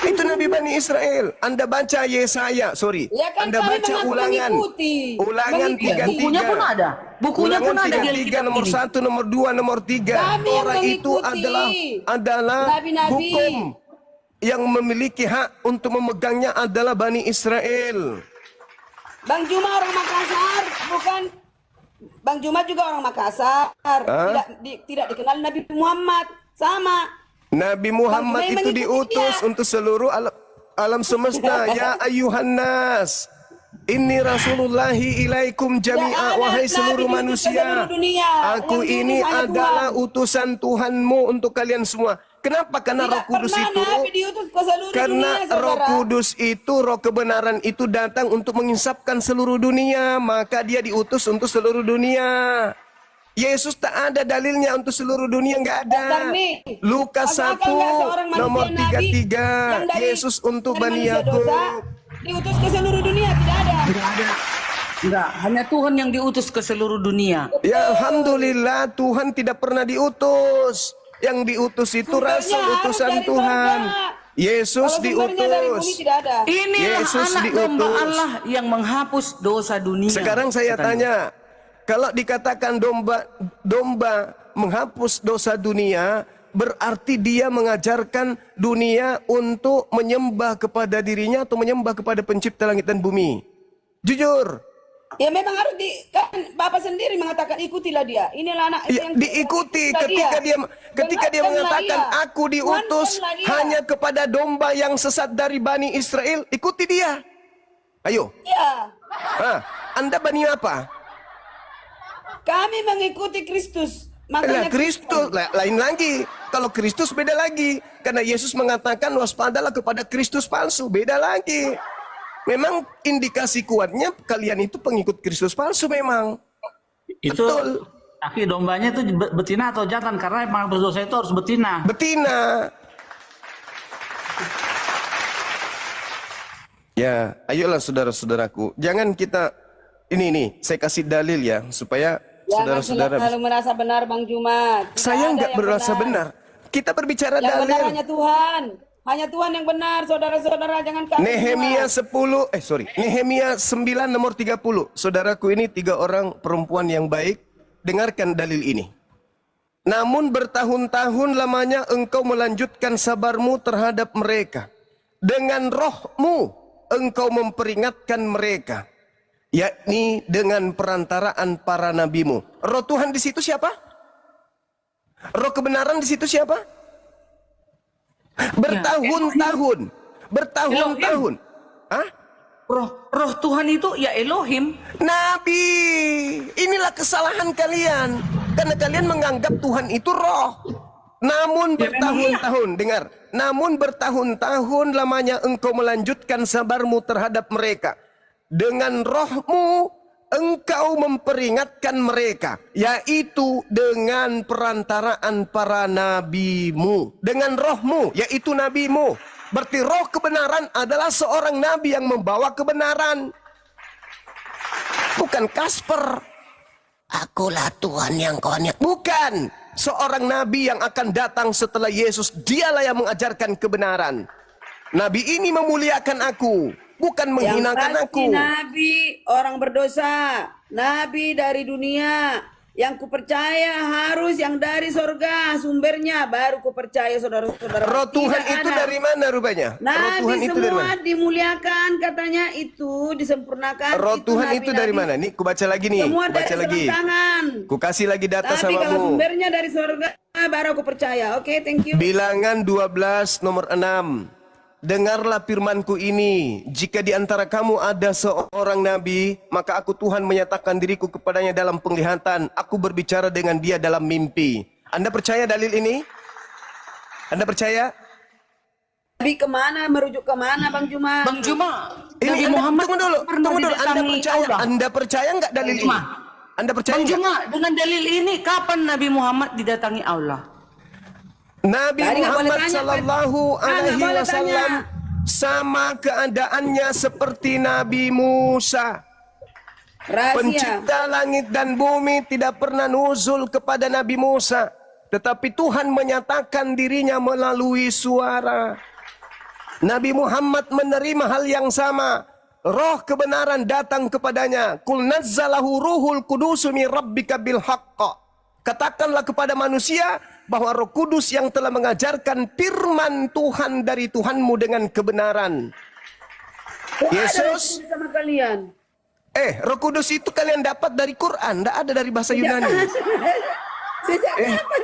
D: Itu Nabi Bani Israel. Anda baca Yesaya,
A: Ya kan
D: Anda
A: kami
D: baca
A: mengaku
D: ulangan.
A: mengikuti.
D: Ulangan
A: Mengikuti.
D: 33.
E: Bukunya pun ada. Bukunya
D: Ulangan
E: pun ada di
D: 33
E: Alkitab
D: nomor
E: ini.
D: 1, nomor 2, nomor 3.
A: Kami yang
D: Orang itu
A: mengikuti.
D: adalah
A: Nabi-nabi.
D: hukum yang memiliki hak untuk memegangnya adalah Bani Israel.
A: Bang Juma orang Makassar, bukan? Bang Juma juga orang Makassar. Tidak dikenal Nabi Muhammad. Sama.
D: Nabi Muhammad
A: Bang Juma
D: itu
A: mengikuti
D: diutus
A: dia.
D: untuk seluruh alam semesta. Ya ayuhan nas, inni rasulullahi ilaikum jami'a,
A: ada
D: wahai
A: Nabi
D: seluruh
A: diutus ke
D: manusia.
A: seluruh dunia.
D: Aku
A: Yang diutus
D: ini
A: hanya
D: adalah
A: Tuhan.
D: utusan Tuhanmu untuk kalian semua. Kenapa? Karena Roh
A: Tidak
D: Kudus
A: pernah
D: itu,
A: Nabi diutus ke seluruh
D: karena
A: dunia,
D: Roh
A: saudara.
D: Kudus itu, Roh kebenaran itu datang untuk menginsapkan seluruh dunia, maka dia diutus untuk seluruh dunia. Yesus tak ada dalilnya untuk seluruh dunia, nggak ada.
A: Dasar nih.
D: Lukas
A: Masuk
D: 1
A: akal nggak seorang manusia
D: nomor
A: nabi
D: 33,
A: yang dari-
D: Yesus untuk
A: dari
D: Bani
A: manusia
D: Yakub.
A: dosa, diutus ke seluruh dunia, tidak ada.
E: Enggak, hanya Tuhan yang diutus ke seluruh dunia.
D: Ya Alhamdulillah, Tuhan tidak pernah diutus. Yang diutus itu
A: Sumbernya
D: rasul
A: harus
D: utusan
A: dari
D: Tuhan.
A: sorga.
D: Yesus
A: Kalau sumbernya dari bumi
D: diutus.
A: tidak ada.
E: Inilah
D: Yesus
E: anak domba
D: diutus.
E: Allah yang menghapus dosa dunia.
D: Sekarang saya
E: katanya.
D: tanya, kalau dikatakan domba menghapus dosa dunia, berarti dia mengajarkan dunia untuk menyembah kepada dirinya atau menyembah kepada pencipta langit dan bumi? Jujur.
A: Ya memang harus kan Bapak sendiri mengatakan ikutilah dia. Inilah anak
D: Ya, diikuti ketika dia mengatakan aku diutus hanya kepada domba yang sesat dari Bani Israel, ikuti dia. Ayo.
A: Ya,
D: Anda Bani apa?
A: kami mengikuti Kristus.
D: Lah
A: Makanya
D: Kristus lain lagi. Kalau Kristus beda lagi. Karena Yesus mengatakan waspadalah kepada Kristus palsu, beda lagi. Memang indikasi kuatnya kalian itu pengikut Kristus palsu memang.
B: Itu
D: Betul.
B: kaki dombanya itu betina atau jantan? Karena emang berdosa itu harus betina.
D: Betina. Ya, ayolah saudara-saudaraku. Jangan kita ini saya kasih dalil ya supaya saudara-saudara
A: selalu merasa benar Bang Jumat. Tidak
D: Saya
A: ada
D: nggak
A: yang
D: berasa benar. Kita berbicara
A: Yang benar
D: dalil.
A: hanya Tuhan. Hanya Tuhan yang benar, saudara-saudara, jangan kami.
D: Nehemia
A: semua.
D: 10, Nehemia 9 nomor 30. Saudaraku ini 3 orang perempuan yang baik. Dengarkan dalil ini. Namun bertahun-tahun lamanya engkau melanjutkan sabarmu terhadap mereka. Dengan rohmu engkau memperingatkan mereka. Yakni dengan perantaraan para nabimu. Roh Tuhan di situ siapa? Roh kebenaran di situ siapa? Bertahun-tahun. Bertahun-tahun. Hah?
E: Roh Tuhan itu ya Elohim.
D: Nabi. Inilah kesalahan kalian. Karena kalian menganggap Tuhan itu roh. Namun bertahun-tahun, dengar. Namun bertahun-tahun lamanya engkau melanjutkan sabarmu terhadap mereka. Dengan rohmu engkau memperingatkan mereka, yaitu dengan perantaraan para nabimu. Dengan rohmu, yaitu nabimu. Berarti roh kebenaran adalah seorang nabi yang membawa kebenaran. Bukan Kasper. Akulah Tuhan yang kau hanya. Bukan. Seorang nabi yang akan datang setelah Yesus. Dialah yang mengajarkan kebenaran. Nabi ini memuliakan aku. Bukan menghinakan aku.
A: Nabi orang berdosa, nabi dari dunia. Yang kupercaya harus yang dari sorga sumbernya, baru kupercaya saudara-saudara.
D: Roh Tuhan
A: Tidak
D: itu
A: ada.
D: dari mana rupanya? Roh Tuhan
A: Nabi
D: itu dari
A: semua
D: mana?
A: dimuliakan katanya itu disempurnakan.
D: Roh Tuhan itu
A: nabi-nabi.
D: dari mana? Nih, kubaca lagi nih.
A: Semua
D: Kubaca
A: dari
D: lagi.
A: tangan.
D: Ku kasih lagi data
A: Tapi kalau
D: samamu.
A: sumbernya dari sorga, baru aku percaya. Oke, thank you.
D: Bilangan 12 nomor 6. Dengarlah firmanku ini, jika di antara kamu ada seorang nabi, maka aku Tuhan menyatakan diriku kepadanya dalam penglihatan, aku berbicara dengan dia dalam mimpi. Anda percaya dalil ini? Anda percaya?
A: Nabi kemana, merujuk kemana Bang Juma?
E: Bang Juma, Nabi
D: Ini Anda,
E: Muhammad
D: tunggu dulu,
E: pernah
D: Anda
E: didatangi
D: percaya?
E: Allah.
D: Anda percaya nggak dalil ini?
E: Juma.
D: Anda percaya
E: Bang
D: nggak?
E: Juma, dengan dalil ini kapan Nabi Muhammad didatangi Allah?
D: Nabi
A: Tadi nggak boleh
D: Muhammad
A: tanya,
D: Sallallahu
A: Nggak
D: Alaihi
A: boleh
D: Wasallam
A: tanya.
D: sama keadaannya seperti Nabi Musa.
A: Rahasia.
D: Pencipta langit dan bumi tidak pernah nuzul kepada Nabi Musa, tetapi Tuhan menyatakan dirinya melalui suara. Nabi Muhammad menerima hal yang sama. Roh kebenaran datang kepadanya. Qul nazzalahu ruhul qudusu min rabbika bil haqq. Katakanlah kepada manusia bahwa Roh Kudus yang telah mengajarkan firman Tuhan dari Tuhanmu dengan kebenaran.
A: Kok ada
D: Yesus,
A: Roh Kudus sama kalian?
D: Roh Kudus itu kalian dapat dari Quran, tidak ada dari bahasa Yunani.
A: Sejak kapan?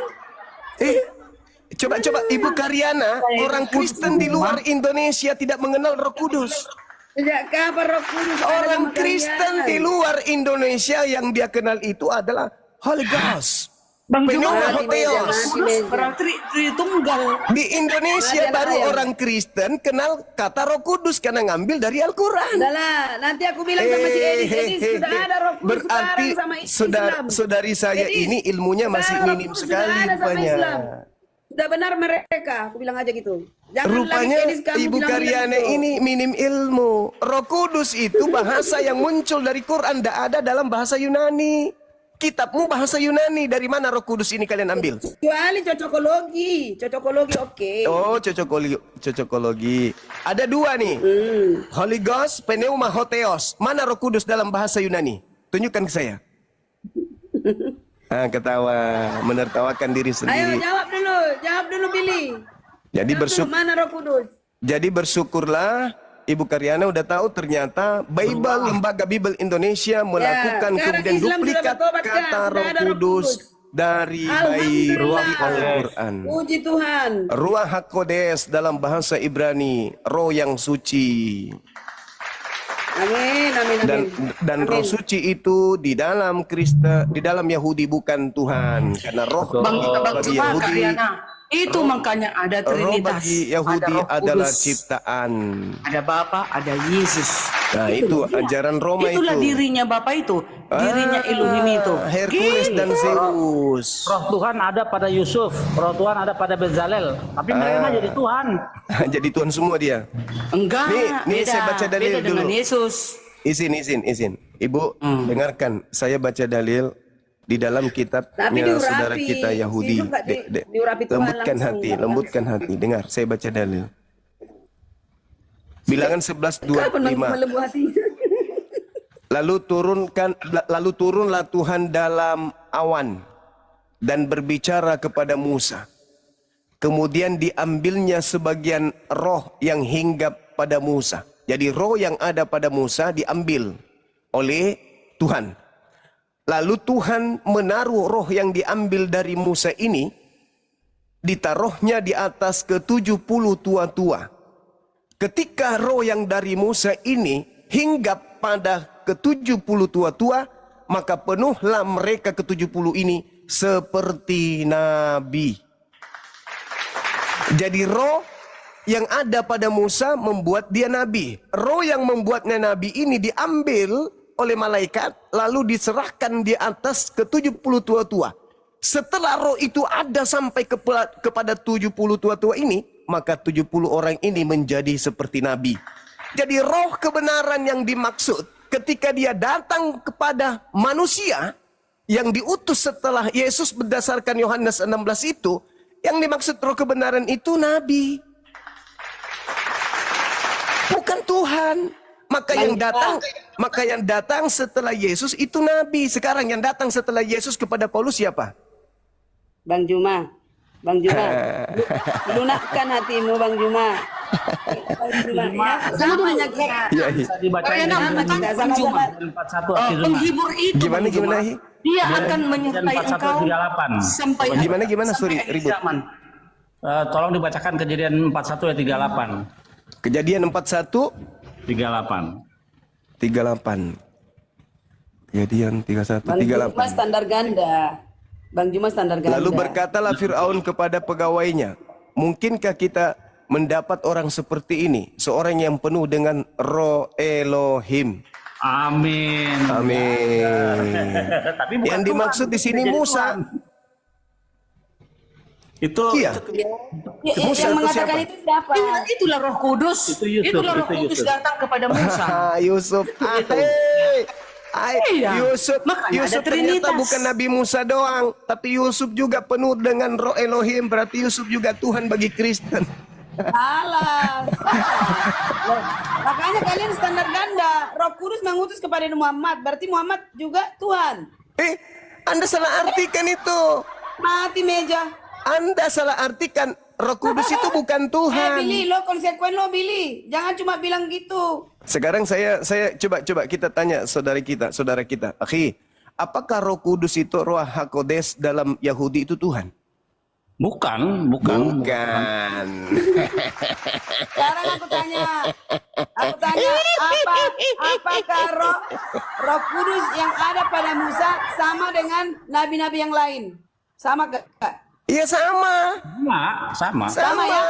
D: Coba Ibu Karyana, orang Kristen di luar Indonesia tidak mengenal Roh Kudus.
A: Sejak kapan Roh Kudus ada
D: Orang
A: sama
D: Kristen
A: kalian?
D: di luar Indonesia yang dia kenal itu adalah Holy Ghost.
E: Bang Juma,
D: Pneuma Hotheos.
E: berarti Tritunggal.
D: Di Indonesia
A: Ada
D: baru
A: ayam.
D: orang Kristen kenal kata Roh Kudus karena ngambil dari Al-Quran.
A: Udahlah, nanti aku bilang sama si Edis sudah ada Roh Kudus
D: Berarti
A: sekarang sama Islam.
D: saudari saya
A: Edis,
D: ini ilmunya masih
A: sekarang Roh
D: minim
A: Kudus
D: sekali
A: sudah ada sama
D: rupanya.
A: Islam. Sudah benar mereka, aku bilang aja gitu. Jangan
D: Rupanya
A: lagi Edis kamu
D: Ibu
A: bilang
D: Karyana
A: gitu.
D: ini minim ilmu. Roh Kudus itu bahasa yang muncul dari Quran, tidak ada dalam bahasa Yunani. kitabmu bahasa Yunani. Dari mana Roh Kudus ini kalian ambil?
A: Kecuali cocokologi. Cocokologi oke.
D: Oh, cocokologi. Ada dua nih. Holy Ghost, pneuma, hotheos. Mana Roh Kudus dalam bahasa Yunani? Tunjukkan ke saya. Ketawa, menertawakan diri
A: Ayo
D: sendiri.
A: jawab dulu Billy.
D: Jadi
A: Mana Roh Kudus?
D: Jadi bersyukurlah Ibu Karyana udah tahu ternyata Bible, Lembaga Bible Indonesia melakukan
A: sekarang
D: kemudian
A: Islam sudah
D: duplikat
A: bertobat, Kak.
D: kata
A: Sudah
D: Roh
A: ada Roh
D: Kudus
A: Kudus.
D: dari
A: Alhamdulillah.
D: Al-Quran.
A: Puji Tuhan.
D: Ruach HaKodes dalam bahasa Ibrani, roh yang suci.
A: Amin, amin, amin.
D: Dan roh suci itu di dalam Kristen, di dalam Yahudi bukan Tuhan, karena roh
E: Bang
D: bagi
E: Juma,
D: Yahudi,
E: Karyana. Itu makanya ada
D: roh
E: Trinitas.
D: bagi Yahudi
E: Roh
D: adalah
E: Kudus,
D: ciptaan.
E: ada Bapa, ada Yesus.
D: Nah itu ajaran Roma
E: Itulah
D: itu.
E: dirinya Bapa itu, dirinya Elohim itu.
D: Hercules dan Zeus.
B: Roh Tuhan ada pada Yusuf, roh Tuhan ada pada Bezalel, tapi mereka mah jadi Tuhan.
D: Jadi Tuhan semua dia.
E: Enggak,
D: Nih,
E: beda.
D: saya baca dalil
E: beda dengan
D: dulu.
E: Yesus.
D: Izin. Ibu, dengarkan. Saya baca dalil di dalam
A: Tapi
D: kitabnya
A: diurapi.
D: saudara kita Yahudi.
A: Itu nggak diurapi Tuhan
D: Lembutkan
A: langsung,
D: hati,
A: nggak
D: lembutkan
A: langsung.
D: hati. Dengar, saya baca dalil. Bilangan
A: Kapan
D: 11:25.
A: melembu hati?
D: Lalu turunlah Tuhan dalam awan dan berbicara kepada Musa. Kemudian diambilnya sebagian roh yang hinggap pada Musa. Jadi roh yang ada pada Musa diambil oleh Tuhan. Lalu Tuhan menaruh roh yang diambil dari Musa ini, ditaruhnya di atas ke-70 tua-tua. Ketika roh yang dari Musa ini hinggap pada ke-70 tua-tua, maka penuhlah mereka ke-70 ini seperti nabi. Jadi roh yang ada pada Musa membuat dia nabi. Roh yang membuatnya nabi ini diambil oleh malaikat, lalu diserahkan di atas ke-70 tua-tua. Setelah roh itu ada sampai kepada 70 tua-tua ini, maka 70 orang ini menjadi seperti nabi. Jadi roh kebenaran yang dimaksud ketika dia datang kepada manusia yang diutus setelah Yesus berdasarkan Yohanes 16 itu, yang dimaksud roh kebenaran itu nabi. Bukan Tuhan. Maka yang datang setelah Yesus itu nabi. Sekarang yang datang setelah Yesus kepada Paulus siapa?
A: Bang Juma, lunakkan hatimu Bang Juma. Ya, samanya kita.
B: Bisa dibaca
A: Sama kita, sama-sama.
B: 41
E: Penghibur itu
D: Gimana
E: Bang Juma,
D: Hi?
E: dia akan menyertai
B: 41,
E: engkau
B: 38.
E: sampai
D: Gimana sorry
E: sampai akhir
D: ribut.
E: zaman.
B: Tolong dibacakan Kejadian 41 ayat 38.
D: Kejadian 41
B: 38.
D: 38. Kejadian 31
A: Bang Juma
D: 38.
A: standar ganda. Bang Juma standar ganda.
D: Lalu berkatalah Fir'aun kepada pegawainya, mungkinkah kita mendapat orang seperti ini, seorang yang penuh dengan roh Elohim.
B: Amin.
D: Amin.
B: Tapi bukan
D: Yang dimaksud
B: Tuhan,
D: di sini
B: jadi
D: Musa.
B: Tuhan. Itu
D: Iya. Musa
A: Yang
D: itu
A: mengatakan
D: siapa?
A: itu siapa?
E: Itulah Roh Kudus.
B: Itu Yusuf,
E: Itulah Roh
B: itu
E: Kudus
B: Yusuf.
E: datang kepada Musa.
D: Yusuf.
E: Iya.
D: Yusuf
E: Makanya ada
D: ternyata
E: Trinitas.
D: bukan Nabi Musa doang, tapi Yusuf juga penuh dengan roh Elohim. Berarti Yusuf juga Tuhan bagi Kristen.
A: Salah. Loh, makanya kalian standar ganda. Roh Kudus mengutus kepada Muhammad. Berarti Muhammad juga Tuhan.
D: Anda salah artikan itu.
A: Mati meja.
D: Anda salah artikan Roh Kudus itu bukan Tuhan.
A: Billy, lo konsekuen lo Billy. Jangan cuma bilang gitu.
D: Sekarang saya coba kita tanya saudara kita. Akhi, apakah Roh Kudus itu Ruach HaKodes dalam Yahudi itu Tuhan?
B: bukan.
A: Sekarang aku tanya, apakah roh Kudus yang ada pada Musa sama dengan nabi-nabi yang lain? Sama gak?
D: Iya sama.
B: Sama.
A: Sama ya?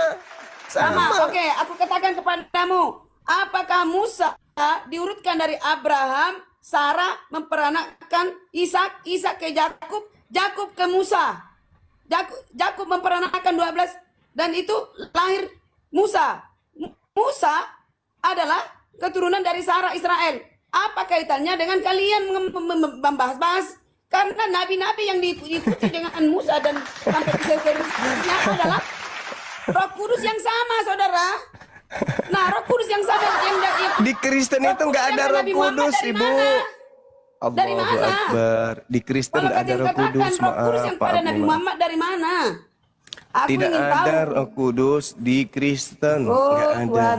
A: Sama. Oke, aku katakan kepadamu, apakah Musa diurutkan dari Abraham, Sarah memperanakan Ishak, Ishak ke Yakub, Yakub ke Musa. Yakub memperanakan 12 dan itu lahir Musa. Musa adalah keturunan dari Sarah Israel. Apa kaitannya dengan kalian membahas Karena nabi-nabi yang diikuti dengan Musa dan sampai ke seterusnya adalah Roh Kudus yang sama, saudara. Nah, Roh Kudus yang sama yang
D: Di Kristen itu nggak ada Roh Kudus, Ibu.
A: Dari
D: Allahu
A: mana?
D: Akbar. Di Kristen
A: Kalau
D: nggak ada
A: kalian
D: Roh
A: katakan
D: Kudus.
A: Roh Kudus yang pada
D: Maaf,
A: Nabi
D: maaf.
A: Muhammad dari mana? Aku
D: Tidak
A: ingin
D: ada
A: tahu.
D: Roh Kudus di Kristen.
A: Oh
D: Nggak ada.
A: Tuhan,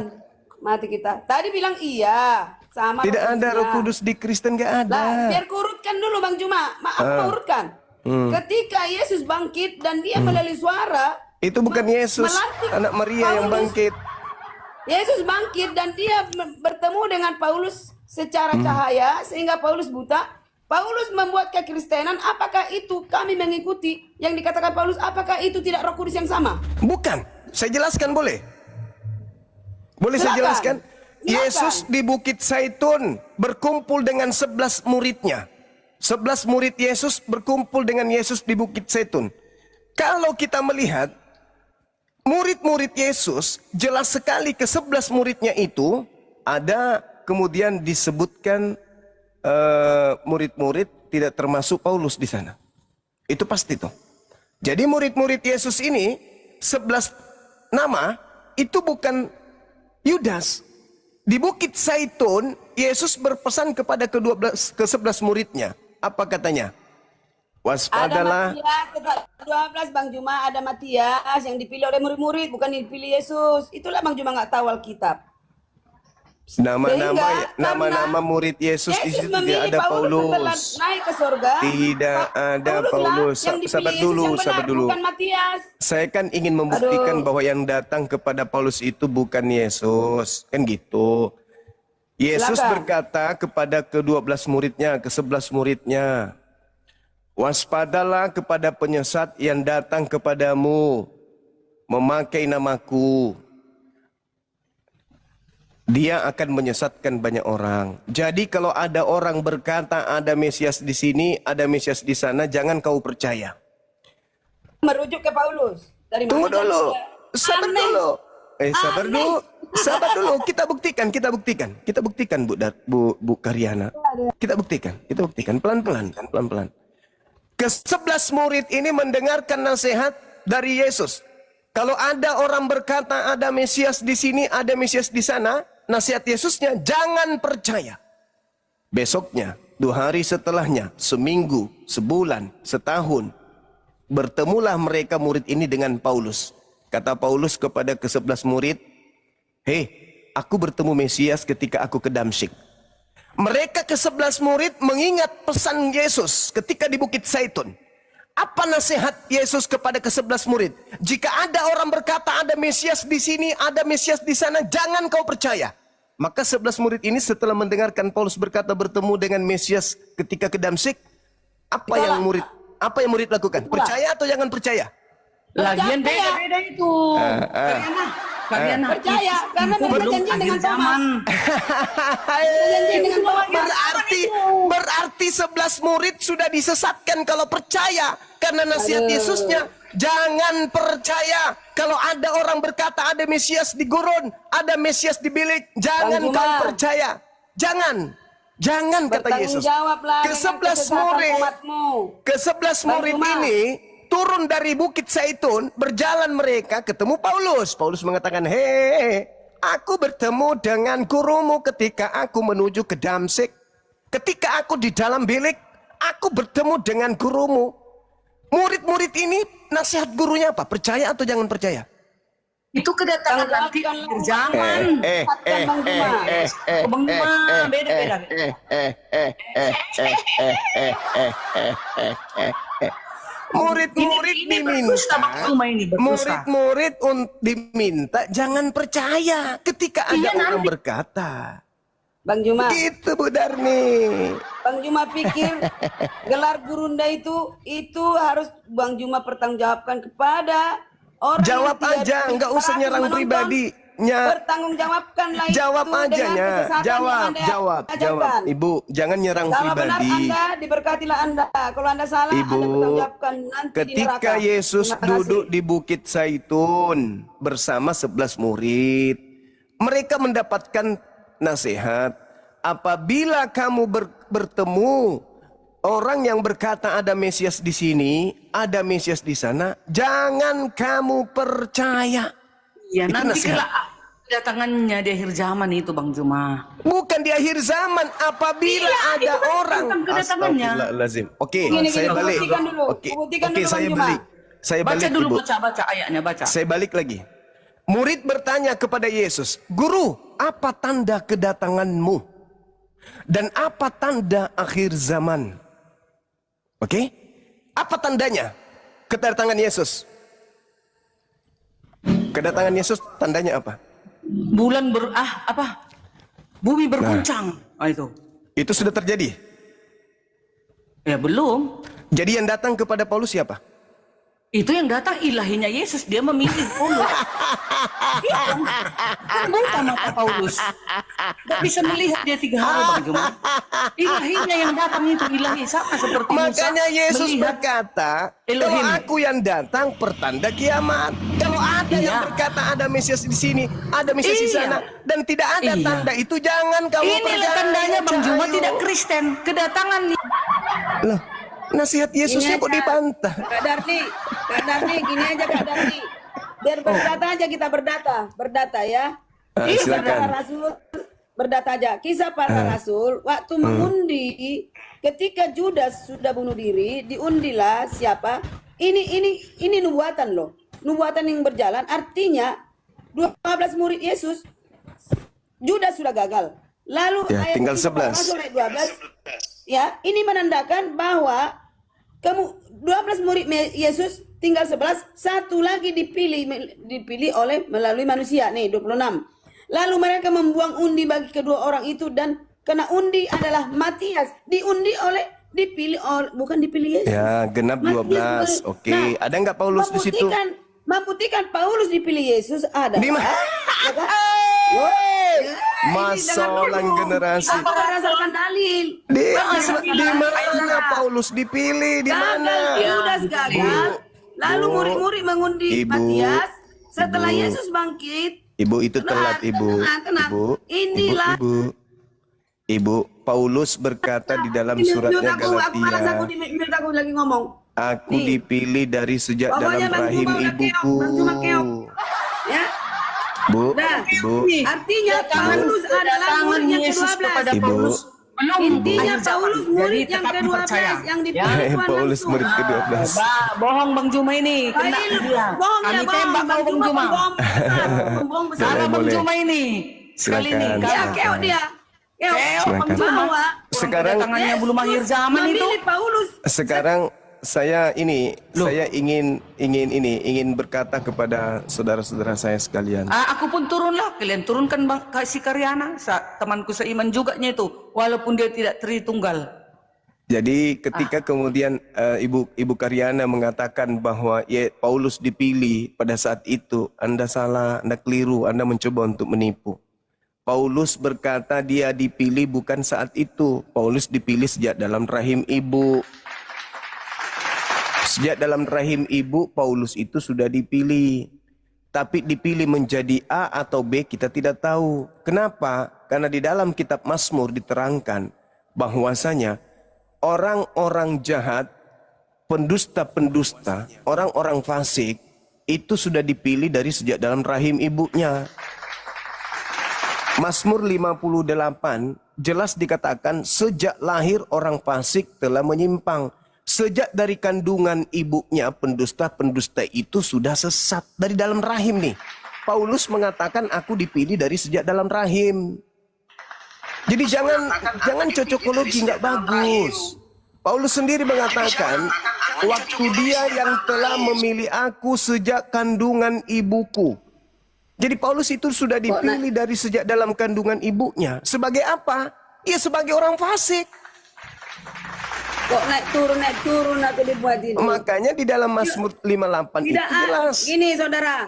A: mati kita. Tadi bilang iya, sama.
D: Tidak ada Roh
A: Kudusnya.
D: Kudus di Kristen, nggak ada.
A: Lah, biar kurutkan dulu Bang Juma. Aku mau urutkan. Ketika Yesus bangkit dan dia melalui suara,
D: Itu bukan Yesus,
A: melantik
D: anak Maria yang
A: Paulus.
D: bangkit.
A: Yesus bangkit dan dia bertemu dengan Paulus secara cahaya sehingga Paulus buta. Paulus membuat kekristenan. Apakah itu kami mengikuti yang dikatakan Paulus? Apakah itu tidak Roh Kudus yang sama?
D: Bukan. Saya jelaskan boleh? Boleh saya
A: Silakan.
D: jelaskan?
A: Silakan.
D: Yesus di Bukit Zaitun berkumpul dengan 11 muridnya. 11 murid Yesus berkumpul dengan Yesus di Bukit Zaitun. Kalau kita melihat murid-murid Yesus, jelas sekali ke 11 muridnya itu ada kemudian disebutkan murid-murid tidak termasuk Paulus di sana. Itu pasti tuh. Jadi murid-murid Yesus ini 11 nama itu bukan Yudas. Di Bukit Zaitun Yesus berpesan kepada ke-11 muridnya. Apa katanya? Waspadalah.
A: Ada Matias, 12 Bang Juma, ada Matias yang dipilih oleh murid-murid, bukan dipilih Yesus. Itulah Bang Juma nggak tahu Alkitab.
D: Nama-nama murid Yesus di situ tidak ada
A: setelah
D: Paulus.
A: naik ke surga.
D: Tidak ada
A: Pauluslah
D: Paulus.
A: yang dipilih
D: Sabar
A: Yesus
D: dulu,
A: yang benar,
D: sabar dulu.
A: bukan Matias.
D: Saya kan ingin membuktikan
A: Aduh.
D: bahwa yang datang kepada Paulus itu bukan Yesus. Kan gitu. Yesus
A: Silakan.
D: berkata kepada ke-12 muridnya, ke-11 muridnya, waspadalah kepada penyesat yang datang kepadamu, memakai namaku. Dia akan menyesatkan banyak orang. Jadi kalau ada orang berkata ada Mesias di sini, ada Mesias di sana, jangan kau percaya.
A: Merujuk ke Paulus. Dari
D: Tunggu
A: mana
D: dulu.
A: dia?
D: Sabar
A: Aneh.
D: dulu. Sabar
A: Aneh.
D: dulu. Sabar dulu. Kita buktikan Bu Karyana. Kita buktikan pelan-pelan. Ke-11 murid ini mendengarkan nasihat dari Yesus. Kalau ada orang berkata ada Mesias di sini, ada Mesias di sana, nasihat Yesusnya jangan percaya. Besoknya, 2 hari setelahnya, seminggu, sebulan, setahun, bertemulah mereka murid ini dengan Paulus. Kata Paulus kepada ke-11 murid, "Hei, aku bertemu Mesias ketika aku ke Damsyik." Mereka ke-11 murid mengingat pesan Yesus ketika di Bukit Zaitun. Apa nasihat Yesus kepada ke-11 murid? Jika ada orang berkata ada Mesias di sini, ada Mesias di sana, jangan kau percaya. Maka 11 murid ini setelah mendengarkan Paulus berkata bertemu dengan Mesias ketika ke Damsyik, apa yang murid lakukan? Percaya atau jangan percaya?
E: Lagian
A: Percaya.
E: beda-beda itu. Karyana.
A: Percaya, karena
E: itu
A: mereka
E: belum
A: janji
E: akhir
A: dengan
E: zaman.
D: Berarti 11 murid sudah disesatkan kalau percaya karena nasihat Yesusnya. Jangan percaya kalau ada orang berkata ada Mesias di gurun, ada Mesias di bilik, jangan
A: Bang Juma.
D: kau percaya. Jangan kata Yesus.
A: Bertanggungjawablah dengan
D: Ke-11
A: kesesatan
D: murid,
A: umatmu.
D: ke-11
A: Bang
D: murid
A: Juma.
D: ini turun dari Bukit Zaitun, berjalan mereka ketemu Paulus. Paulus mengatakan, "Hei, aku bertemu dengan gurumu ketika aku menuju ke Damsyik. Ketika aku di dalam bilik, aku bertemu dengan gurumu." Murid-murid ini nasihat gurunya apa? Percaya atau jangan percaya?
E: Itu kedatangan nanti akhir zaman. Bang Juma, beda-beda.
D: Murid-murid
E: Ini berdusta, Bang Juma, ini berdusta.
D: Murid-murid diminta jangan percaya ketika ada
E: Iya,
D: orang
E: nanti.
D: berkata.
A: Bang Juma,
D: Gitu Bu Darni.
A: Bang Juma pikir gelar gurunda itu harus Bang Juma pertanggungjawabkan kepada orang
D: Jawab
A: yang tidak
D: aja,
A: di-
D: nggak usah
A: 400
D: nyerang
A: menonton.
D: pribadinya.
A: Pertanggungjawabkanlah
D: Jawab
A: itu
D: aja
A: dengan
D: nya.
A: kesesatan yang Anda
D: Jawab.
A: ajarkan.
D: Ibu, jangan nyerang
A: Kalau benar
D: pribadi.
A: Anda, diberkatilah Anda. Kalau Anda salah, Anda
D: Ibu,
A: bertanggungjawabkan nanti di neraka.
D: ketika Yesus
A: Terima kasih.
D: duduk di Bukit Zaitun bersama 11 murid, mereka mendapatkan nasihat, apabila kamu bertemu orang yang berkata ada Mesias di sini, ada Mesias di sana, jangan kamu percaya.
E: Ya
D: Itu
E: nanti
D: nasihat.
E: kelak kedatangannya di akhir zaman itu Bang Juma.
D: Bukan di akhir zaman, apabila
E: Iya,
D: ada
E: itu kan
D: orang.
E: tentang kedatangannya.
D: Astagfirullahaladzim. Oke,
A: Gini,
D: saya
A: gini,
D: balik.
A: buktikan dulu.
D: Oke,
A: Buktikan
D: oke,
A: dulu,
D: saya
A: Bang Juma.
D: balik. Saya
E: Baca
D: balik,
E: dulu,
D: Ibu.
E: baca ayatnya, baca.
D: Saya balik lagi. Murid bertanya kepada Yesus, Guru, apa tanda kedatanganmu? Dan apa tanda akhir zaman? Oke? Apa tandanya? Kedatangan Yesus. Kedatangan Yesus tandanya apa?
E: Bulan bumi berguncang. Itu.
D: Itu sudah terjadi.
E: Ya belum.
D: Jadi yang datang kepada Paulus siapa?
E: Itu yang datang ilahinya Yesus, dia memilih Paulus. Kan buta mata Paulus. Gak bisa melihat dia 3 hari Bang Juma. Ilahinya yang datang itu ilahi sama seperti Musa.
D: Makanya Yesus
E: melihat
D: berkata,
E: Elohim.
D: kalau aku yang datang pertanda kiamat. Kalau ada yang
E: Iya.
D: berkata ada Mesias di sini, ada Mesias di
E: Iya.
D: sana, dan tidak ada
E: Iya.
D: tanda itu, jangan kamu
E: Inilah
D: percaya.
E: tandanya Bang Juma
D: Cahayu.
E: tidak Kristen. Kedatangan
D: Loh, nasihat Yesusnya
A: Gini
D: kok
A: aja,
D: dibantah?
A: Kak Darni, gini aja Kak Darni. Biar berdata aja kita berdata ya. Kisah
D: Silakan.
A: para rasul, berdata aja. Kisah para rasul, waktu mengundi, ketika Judas sudah bunuh diri, diundilah siapa? Ini nubuatan loh. Nubuatan yang berjalan, artinya 12 murid Yesus, Judas sudah gagal. Lalu
D: Ya,
A: ayat
D: tinggal
A: Kisah para
D: 11.
A: Rasul ayat 12, ya, ini menandakan bahwa 12 murid Yesus tinggal 11, satu lagi dipilih oleh melalui manusia. Nih 26. Lalu mereka membuang undi bagi kedua orang itu dan kena undi adalah Matias. Dipilih oleh bukan dipilih Yesus.
D: Ya, genap 12. Oke, ada nggak Paulus di situ?
A: Membuktikan Paulus dipilih Yesus ada.
D: Di mana?
A: Ya kan?
D: Masalah generasi.
A: Apa berdasarkan dalil?
D: Di mana Paulus dipilih? Di mana?
A: Judas gagal. Lalu
D: Bu.
A: murid-murid mengundi
D: Ibu.
A: Matias. Setelah
D: Ibu.
A: Yesus bangkit,
D: Ibu itu telat, Ibu.
A: tenang.
D: Ibu,
A: Inilah.
D: Ibu, Paulus berkata di dalam suratnya
A: aku malas aku
D: Galatia,
A: aku lagi ngomong.
D: aku
A: Nih.
D: dipilih dari sejak
A: Pokoknya
D: dalam
A: Bang
D: rahim
A: Juma udah
D: ibuku.
A: keok, Bang Juma keok. Ya.
D: Bu,
A: Nah,
D: Ibu,
A: artinya Paulus adalah murid yang
E: Yesus
A: ke-12.
E: kepada
D: Ibu.
E: Paulus. Belum
A: Intinya
E: akhir zaman.
A: Paulus
E: Jadi
A: murid yang
E: tetap
A: ke-12
E: percaya.
A: yang
E: Ya.
A: dipilih Tuhan
D: Paulus
A: langsung.
D: murid ke-12.
E: Bohong Bang Juma ini. Kena
A: Ini
E: dia.
A: bohong ya,
E: Kami
A: bohong.
E: tembak
A: Bang
E: kau Bang Juma.
A: Bohong besar.
E: Salah Bang
D: Boleh.
E: Juma ini. Sekali ini.
D: Silakan.
A: Ya,
E: Karena
A: keok dia. Keok.
E: Bang
D: Silakan.
E: Juma.
A: Bahwa
D: Sekarang-
E: tangannya belum akhir zaman itu.
A: memilih Paulus.
D: Sekarang saya ingin berkata kepada saudara-saudara saya sekalian.
E: Aku pun turunlah. Kalian turunkan Bang si Karyana. Temanku seiman juga itu. Walaupun dia tidak Tritunggal.
D: Jadi ketika kemudian Ibu Karyana mengatakan bahwa Paulus dipilih pada saat itu, Anda salah, Anda keliru, Anda mencoba untuk menipu. Paulus berkata dia dipilih bukan saat itu. Paulus dipilih sejak dalam rahim ibu. Sejak dalam rahim ibu, Paulus itu sudah dipilih. Tapi dipilih menjadi A atau B kita tidak tahu. Kenapa? Karena di dalam kitab Mazmur diterangkan bahwasanya orang-orang jahat, pendusta-pendusta, orang-orang fasik itu sudah dipilih dari sejak dalam rahim ibunya. Mazmur 58 jelas dikatakan sejak lahir orang fasik telah menyimpang. Sejak dari kandungan ibunya pendusta-pendusta itu sudah sesat dari dalam rahim nih. Paulus mengatakan aku dipilih dari sejak dalam rahim. Jadi jangan cocokologi, nggak bagus. Paulus sendiri mengatakan waktu dia yang telah memilih aku sejak kandungan ibuku. Jadi Paulus itu sudah dipilih dari sejak dalam kandungan ibunya. Sebagai apa? Ya sebagai orang fasik.
A: Kok naik turun atau dibuat ini?
D: Makanya di dalam Mazmur 58
A: Tidak,
D: itu jelas.
A: gini saudara,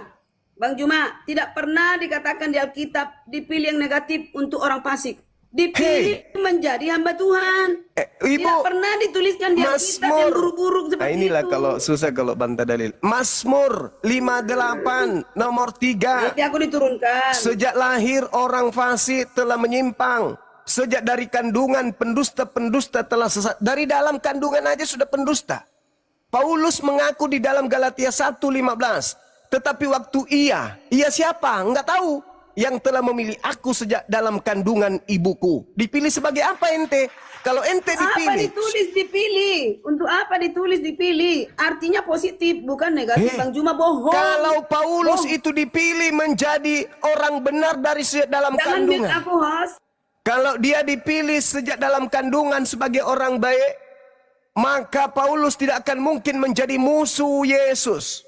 A: Bang Juma, tidak pernah dikatakan di Alkitab dipilih yang negatif untuk orang fasik. Dipilih menjadi hamba Tuhan.
D: Ibu,
A: Tidak pernah dituliskan di Alkitab yang buruk-buruk seperti
D: inilah
A: itu.
D: kalau susah kalau bantah dalil. Mazmur 58 nomor 3.
A: Nanti aku diturunkan.
D: Sejak lahir orang fasik telah menyimpang. sejak dari kandungan pendusta-pendusta telah sesat. Dari dalam kandungan aja sudah pendusta. Paulus mengaku di dalam Galatia 1:15. Tetapi waktu ia siapa? Enggak tahu. Yang telah memilih aku sejak dalam kandungan ibuku. Dipilih sebagai apa ente? Kalau ente
A: Apa
D: dipilih.
A: ditulis dipilih? Untuk apa ditulis dipilih? Artinya positif, bukan negatif. Bang Juma bohong.
D: Kalau Paulus itu dipilih menjadi orang benar dari sejak dalam
A: Jangan mute
D: kandungan.
A: aku, host.
D: Kalau dia dipilih sejak dalam kandungan sebagai orang baik, maka Paulus tidak akan mungkin menjadi musuh Yesus.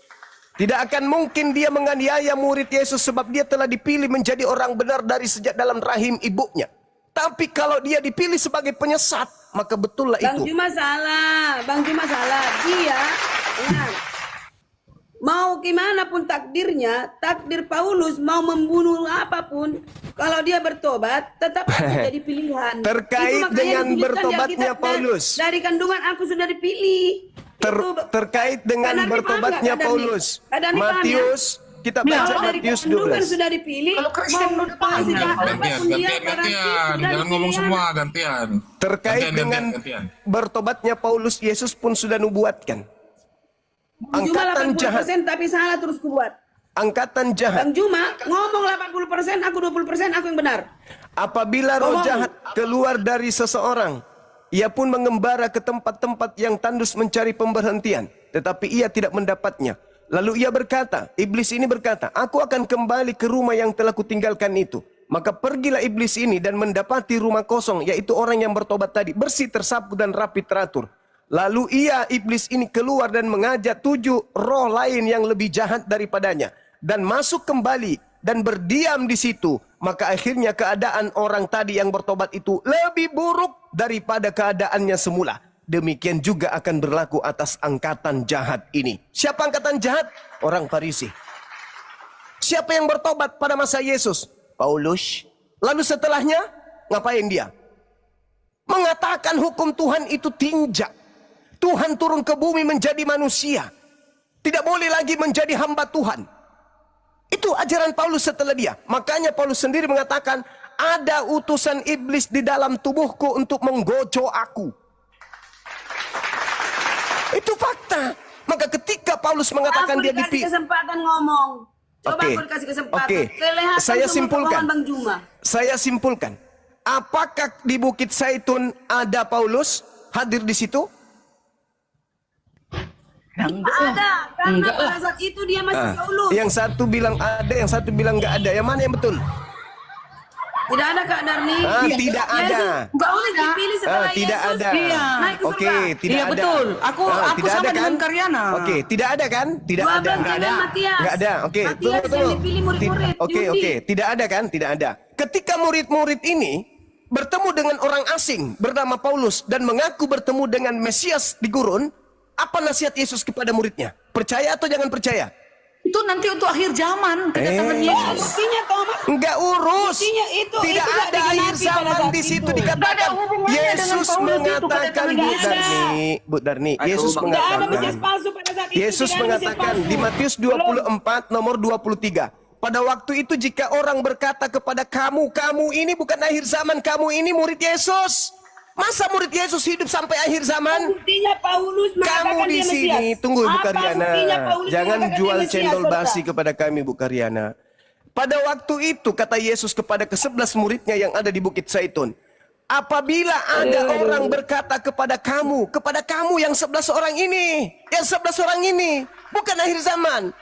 D: Tidak akan mungkin dia menganiaya murid Yesus sebab dia telah dipilih menjadi orang benar dari sejak dalam rahim ibunya. Tapi kalau dia dipilih sebagai penyesat, maka betullah
A: Bang
D: itu.
A: Juma salah. Bang Juma salah. Dia, ingat, mau gimana pun takdirnya, takdir Paulus mau membunuh apapun, kalau dia bertobat, tetap jadi pilihan.
D: Terkait
A: Itu makanya
D: dengan
A: dituliskan di
D: bertobatnya
A: Alkitab,
D: Paulus.
A: Dari kandungan aku sudah dipilih.
D: Terkait dengan
A: Kadang
D: bertobatnya
A: dipaham nggak, kadang
D: Paulus.
A: kadang dipaham ya?
D: Matius, kita baca
A: Kalau dari
D: Matius
A: kandungan
D: 12.
A: sudah dipilih,
E: Kalau Kristen
A: mau
E: udah paham.
A: sejahat
C: Gantian,
A: apapun dia,
C: gantian,
A: garansi
C: gantian.
A: sudah
C: Jangan ngomong
A: dipilih.
C: semua, gantian.
D: Terkait
C: Gantian,
D: dengan
C: gantian.
D: bertobatnya Paulus, Yesus pun sudah nubuatkan.
A: Bang Juma
D: Angkatan jahat,
A: 80% tapi salah terus kubuat.
D: angkatan jahat.
A: Bang Juma ngomong 80%, aku 20%, aku yang benar.
D: Apabila roh
A: Ngomong.
D: jahat keluar dari seseorang, ia pun mengembara ke tempat-tempat yang tandus mencari pemberhentian, tetapi ia tidak mendapatnya. Lalu ia berkata, iblis ini berkata, aku akan kembali ke rumah yang telah kutinggalkan itu. Maka pergilah iblis ini dan mendapati rumah kosong, yaitu orang yang bertobat tadi, bersih, tersapu dan rapi teratur. Lalu iblis ini keluar dan mengajak 7 roh lain yang lebih jahat daripadanya, dan masuk kembali dan berdiam di situ. Maka akhirnya keadaan orang tadi yang bertobat itu lebih buruk daripada keadaannya semula. Demikian juga akan berlaku atas angkatan jahat ini. Siapa angkatan jahat? Orang Farisi. Siapa yang bertobat pada masa Yesus? Paulus. Lalu setelahnya, ngapain dia? Mengatakan hukum Tuhan itu tinjak. Tuhan turun ke bumi menjadi manusia. Tidak boleh lagi menjadi hamba Tuhan. Itu ajaran Paulus setelah dia. Makanya Paulus sendiri mengatakan, ada utusan iblis di dalam tubuhku untuk menggojo aku. Itu fakta. Maka ketika Paulus mengatakan
A: Aku
D: dia
A: dikasih
D: dipilih.
A: kesempatan ngomong. Coba
D: Oke.
A: aku dikasih kesempatan.
D: Oke.
A: Kelihatan
D: Saya
A: semua
D: simpulkan.
A: kebohongan Bang Juma.
D: Saya simpulkan. Apakah di Bukit Zaitun ada Paulus hadir di situ?
A: Ada, karena pada saat itu dia masih Saulus.
D: Yang satu bilang ada, yang satu bilang nggak ada. Yang mana yang betul?
A: Tidak ada Kak Darni.
D: Tidak ada.
A: Paulus dipilih setelah
D: Tidak
A: Yesus
D: ada.
A: naik ke
D: Oke,
A: surga.
D: tidak
E: Iya,
D: ada.
E: betul. Aku
D: tidak
E: sama
D: ada
E: dengan
D: kan?
E: Karyana.
D: Oke, tidak ada kan? Tidak
A: 12
D: ada.
A: dengan Matias.
D: Nggak ada. Oke,
A: Matias yang dipilih murid-murid.
D: Oke,
A: diundi.
D: oke. Tidak ada kan? Tidak ada. Ketika murid-murid ini bertemu dengan orang asing bernama Paulus dan mengaku bertemu dengan Mesias di gurun, apa nasihat Yesus kepada muridnya? Percaya atau jangan percaya?
E: Itu nanti untuk akhir zaman kedatangan Yesus.
A: Buktinya Thomas.
D: Enggak urus.
A: Buktinya itu
D: Tidak
A: nggak
D: ada akhir
A: digenapi pada
D: zaman
A: saat
D: di situ
A: itu.
E: Nggak
D: dikatakan.
E: ada hubungannya dengan
D: Yesus
E: Paulus itu
D: mengatakan,
E: kedatangan
D: Bu
A: Yesus.
D: Darni, Bu Darni,
B: Aduh,
D: Yesus
B: Bang.
A: Tidak ada
D: mengatakan.
A: Mesias palsu pada saat itu.
D: Yesus
A: tidak ada Mesias
D: mengatakan
A: palsu.
D: di Matius 24 nomor 23. Pada waktu itu jika orang berkata kepada kamu, kamu ini bukan akhir zaman, kamu ini murid Yesus. Masa murid Yesus hidup sampai akhir zaman?
A: Buktinya Paulus
D: Kamu
A: mengatakan
D: di
A: dia
D: sini,
A: Mesias.
D: tunggu Bu
A: Apa
D: Karyana.
A: buktinya Paulus
D: Jangan
A: mengatakan
D: jual
A: dia Mesias,
D: cendol
A: saudara?
D: basi kepada kami Bu Karyana. Pada waktu itu kata Yesus kepada ke-11 muridnya yang ada di Bukit Zaitun. Apabila ada orang berkata kepada kamu yang 11 orang ini, bukan akhir zaman.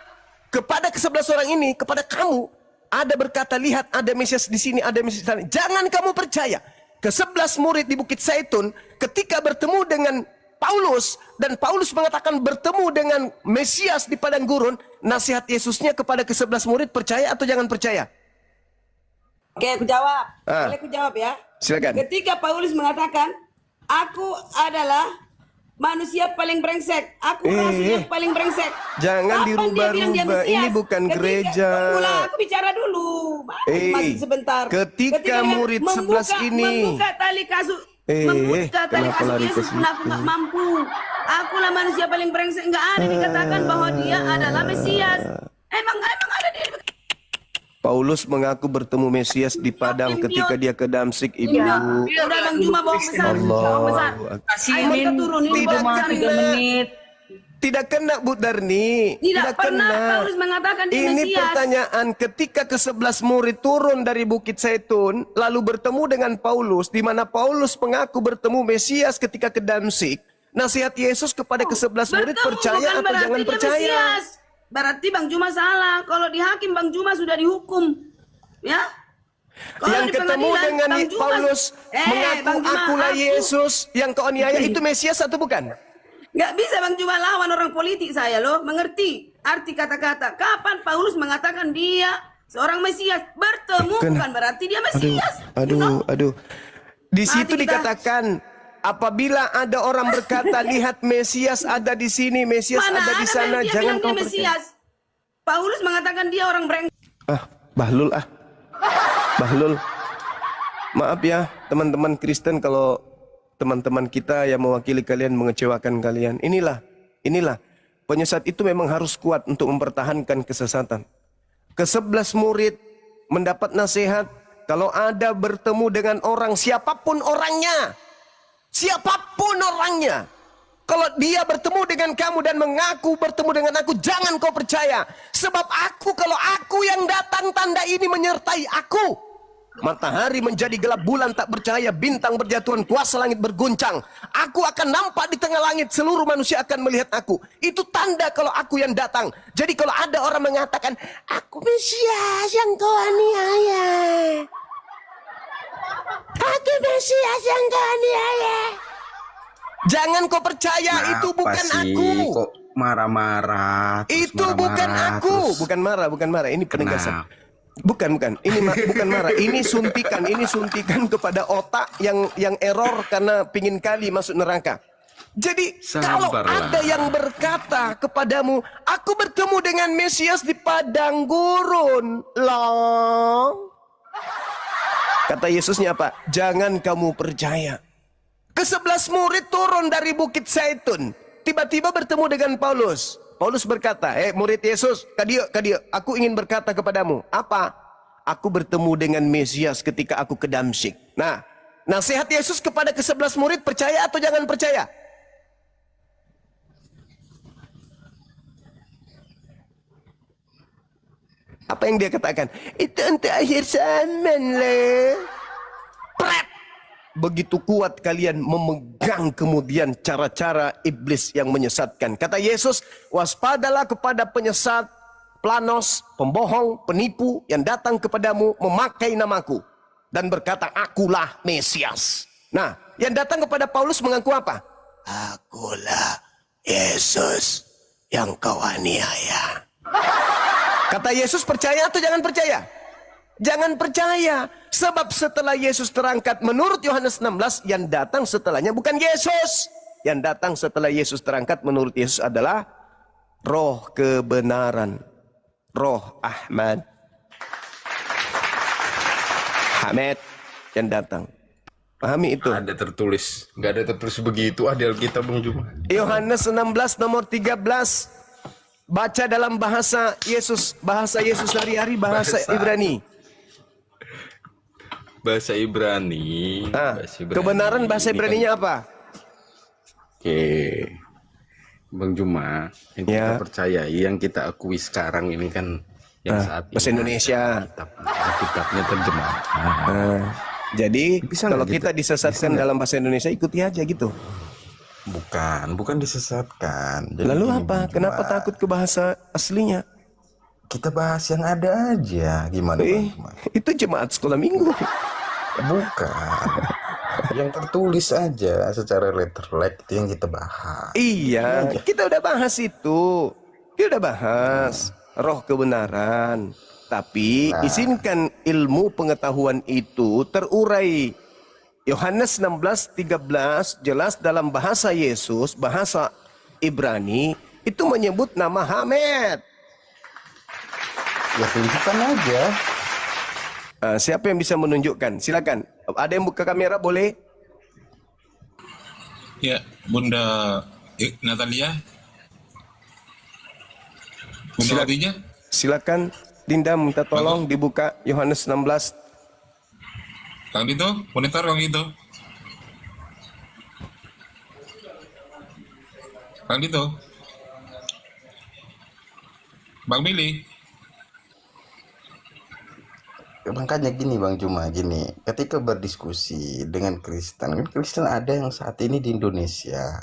D: Kepada ke-11 orang ini, kepada kamu, ada berkata, lihat ada Mesias di sini, ada Mesias di sana. Jangan kamu percaya. Ke-11 murid di Bukit Zaitun, ketika bertemu dengan Paulus, dan Paulus mengatakan bertemu dengan Mesias di padang gurun, nasihat Yesusnya kepada ke-11 murid, percaya atau jangan percaya?
A: Oke, aku jawab.
D: Ah.
A: Boleh aku jawab ya?
D: Silakan.
A: Ketika Paulus mengatakan, aku adalah manusia paling brengsek. Aku rasul yang paling brengsek.
D: Jangan
A: Kapan dia bilang dia
D: dirubah-rubah.
A: Mesias?
D: Ini bukan gereja.
A: Tunggulah, aku bicara dulu. Masih sebentar.
D: Ketika
A: dia
D: murid 11 ini.
A: membuka tali kasut. Membuka tali
D: kenapa
A: kasut
D: lari ke
A: Yesus pun aku
D: situ?
A: nggak mampu. Akulah manusia paling brengsek. Nggak ada dikatakan bahwa dia adalah Mesias. Emang ada dia.
D: Paulus mengaku bertemu Mesias di padang ketika dia ke Damsik, Ibu.
A: Udah Bang Juma bohong besar. Bohong besar.
E: Kasih
A: Ayo kita turun ini
D: Tidak
A: cuma
D: kena.
E: 3 menit.
D: Tidak kena, Bu Darni.
A: Tidak pernah
D: kena.
A: Paulus mengatakan dia
D: Ini
A: Mesias.
D: pertanyaan ketika ke-11 murid turun dari Bukit Zaitun, lalu bertemu dengan Paulus, di mana Paulus mengaku bertemu Mesias ketika ke Damsik. Nasihat Yesus kepada ke-11 murid,
A: Bertemu
D: percaya
A: bukan
D: atau
A: berarti
D: jangan
A: dia
D: percaya?
A: Mesias. Berarti Bang Juma salah. Kalau di hakim Bang Juma sudah dihukum. Ya. Kalau
D: Yang
A: di
D: ketemu
A: pengadilan,
D: dengan
A: Bang Juma-
D: Paulus mengaku
A: Bang Juma,
D: akulah
A: aku-
D: Yesus yang kau aniaya, itu Mesias atau bukan?
A: Nggak bisa Bang Juma lawan orang politik saya loh. Mengerti arti kata-kata. Kapan Paulus mengatakan dia seorang Mesias? Bertemu bukan berarti dia Mesias. You know?
D: Aduh. Di
A: Mati
D: situ
A: kita.
D: dikatakan, apabila ada orang berkata, lihat Mesias ada di sini, Mesias
A: Mana
D: ada di sana,
A: dia
D: jangan
A: bilang
D: kau
A: dia
D: percaya.
A: Mesias. Paulus mengatakan dia orang
D: Bahlul Bahlul. Maaf ya teman-teman Kristen kalau teman-teman kita yang mewakili kalian mengecewakan kalian. Inilah penyesat itu memang harus kuat untuk mempertahankan kesesatan. Ke-11 murid mendapat nasihat, kalau ada bertemu dengan orang, siapapun orangnya, kalau dia bertemu dengan kamu dan mengaku bertemu dengan aku, jangan kau percaya. Sebab kalau aku yang datang, tanda ini menyertai aku. Matahari menjadi gelap, bulan tak bercahaya, bintang berjatuhan, kuasa langit berguncang. Aku akan nampak di tengah langit, seluruh manusia akan melihat aku. Itu tanda kalau aku yang datang. Jadi kalau ada orang mengatakan, aku Mesias yang kau aniaya, aku Mesias yang kau aniaya, jangan kau percaya. Itu bukan aku.
F: Kok marah-marah?
D: Itu bukan aku. Bukan marah. Ini penegasan. Bukan. Bukan marah. Ini suntikan kepada otak yang error karena pingin kali masuk neraka. Jadi kalau
F: Sabarlah.
D: ada yang berkata kepadamu, aku bertemu dengan Mesias di padang gurun, loh. Kata Yesusnya apa? Jangan kamu percaya. Ke-11 murid turun dari Bukit Zaitun, tiba-tiba bertemu dengan Paulus. Paulus berkata, murid Yesus, kadio, aku ingin berkata kepadamu. Apa? Aku bertemu dengan Mesias ketika aku ke Damsik. Nah, nasihat Yesus kepada ke-11 murid, percaya atau jangan percaya? Apa yang dia katakan? Itu untuk akhir zaman lah. Pret! Begitu kuat kalian memegang kemudian cara-cara iblis yang menyesatkan. Kata Yesus, waspadalah kepada penyesat, planos, pembohong, penipu yang datang kepadamu memakai namaku dan berkata, akulah Mesias. Nah, yang datang kepada Paulus mengaku apa? Akulah Yesus yang kau aniaya. Kata Yesus, percaya atau jangan percaya? Jangan percaya. Sebab setelah Yesus terangkat, menurut Yohanes 16, yang datang setelahnya bukan Yesus. Yang datang setelah Yesus terangkat menurut Yesus adalah Roh kebenaran. Roh Ahmad. Hamid yang datang. Pahami itu.
F: Ada tertulis. Nggak ada tertulis begitu di Alkitab, Bang Juma.
D: Yohanes 16 nomor 13. Baca dalam bahasa Yesus hari-hari, bahasa Ibrani.
F: Bahasa Ibrani.
D: Kebenaran bahasa
F: Ini
D: Ibraninya apa?
F: Oke. Bang Juma, yang
D: Ya.
F: kita percayai, yang kita akui sekarang ini kan yang saat ini
D: bahasa Indonesia.
F: Kitabnya terjemah.
D: Jadi
F: Bisa
D: kalau
F: nggak
D: kita disesatkan dalam bahasa Indonesia, ikuti aja gitu.
F: Bukan disesatkan. Jadi
D: Lalu
F: gini,
D: apa?
F: Bang
D: Kenapa
F: Juma,
D: takut ke bahasa aslinya?
F: kita bahas yang ada aja. Gimana, Bang Juma?
D: Itu jemaat sekolah minggu.
F: Bukan. Yang tertulis aja secara letterlek itu yang kita bahas.
D: Iya, kita udah bahas itu. Kita udah bahas roh kebenaran. Tapi izinkan ilmu pengetahuan itu terurai. Yohanes 16:13 jelas dalam bahasa Yesus, bahasa Ibrani, itu menyebut nama Hamid.
F: Ya tunjukkan aja.
D: Siapa yang bisa menunjukkan? Silakan. Ada yang buka kamera boleh?
C: Ya, Bunda Natalia. Bunda Khadijah.
D: Silakan. Dinda minta tolong dibuka Yohanes 16.
C: Kalau gitu, monitor kalau gitu. Kalau gitu. Bang Billy.
F: Makanya gini Bang Juma, gini, ketika berdiskusi dengan Kristen, kan Kristen ada yang saat ini di Indonesia.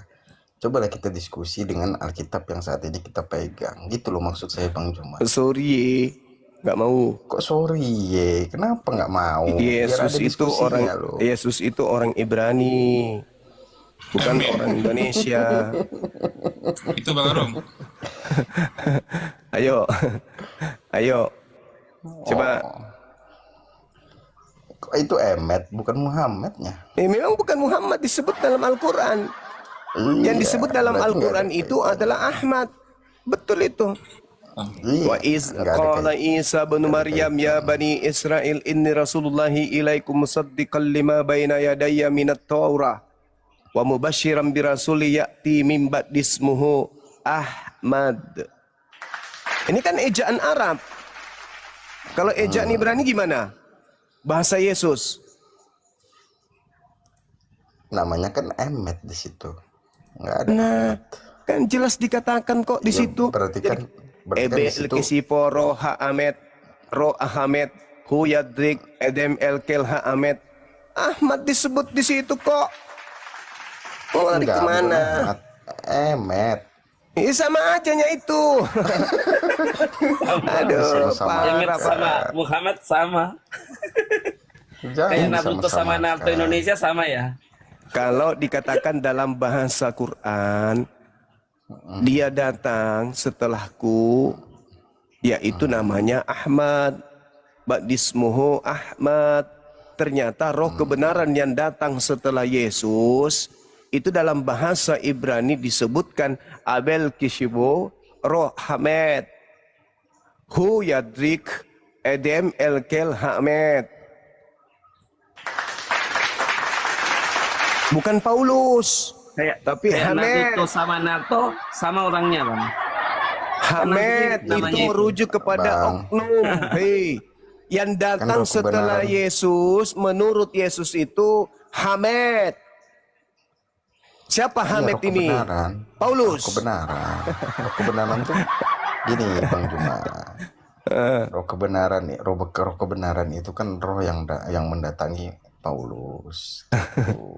F: Cobalah kita diskusi dengan Alkitab yang saat ini kita pegang. Gitu loh maksud saya Bang Juma.
D: Sorry, nggak mau.
F: Kok sorry ye? Kenapa nggak mau? Biar ada diskusinya loh.
D: Yesus itu orang Ibrani, bukan orang Indonesia.
C: Itu Bang Arum.
D: Ayo, ayo, coba.
F: Kok itu Emet, bukan Muhammadnya?
D: Memang bukan Muhammad disebut dalam Al-Quran. Yang disebut dalam
F: berarti nggak
D: Al-Quran
F: ada
D: itu adalah Ahmad. Betul itu. Wa iz
F: nggak ada
D: qala Isa bin Maryam ya bani Israel inni rasulullahi ilaikum musaddiqan lima baina yadayya minat Taurah wa mubasysyiran bi rasuli ya'ti min ba'di ismuhu Ahmad. Ini kan ejaan Arab. Kalau ejaan Ibrani gimana? Bahasa Yesus.
F: Namanya kan Emet di situ. Nggak ada.
D: Nah, kan jelas dikatakan kok di
F: Ya,
D: situ.
F: berarti kan
D: Ebe
F: di situ
D: Lekisipo Roha Ahmed Ro Ahmed Hu Yadrik Edem Elkel Ha Ahmed Ahmad disebut di situ kok. Mau lari
F: enggak,
D: kemana?
F: bukan Ahmad. Emet.
D: Sama ajanya itu. Aduh,
F: Sama-sama.
G: Emet
D: parah,
G: sama
D: parah.
G: Muhammad sama.
F: Jangan
G: Kayak Naruto sama
F: disama-samakan.
G: Naruto Indonesia sama ya.
D: Kalau dikatakan dalam bahasa Quran, dia datang setelahku, yaitu namanya Ahmad. Ba'dismuhu Ahmad. Ternyata roh kebenaran yang datang setelah Yesus, itu dalam bahasa Ibrani disebutkan Abel Kishibo Roh Hamed. Hu Yadrik Edem Elkel Hamed. Bukan Paulus, tapi
G: kayak
D: Hamed.
G: Naruto sama Naruto sama orangnya bang.
D: Hamed
G: Namanya
D: itu
G: itu.
D: merujuk kepada
F: Bang.
D: oknum. Hei, yang datang
F: roh
D: setelah
F: kebenaran.
D: Yesus, menurut Yesus itu Hamed. Siapa
F: Iya,
D: Hamed
F: roh
D: ini?
F: kebenaran.
D: Paulus.
F: Roh kebenaran. Roh kebenaran tuh gini Bang Juma. Roh kebenaran nih, roh kebenaran itu kan roh yang mendatangi Paulus. Gitu.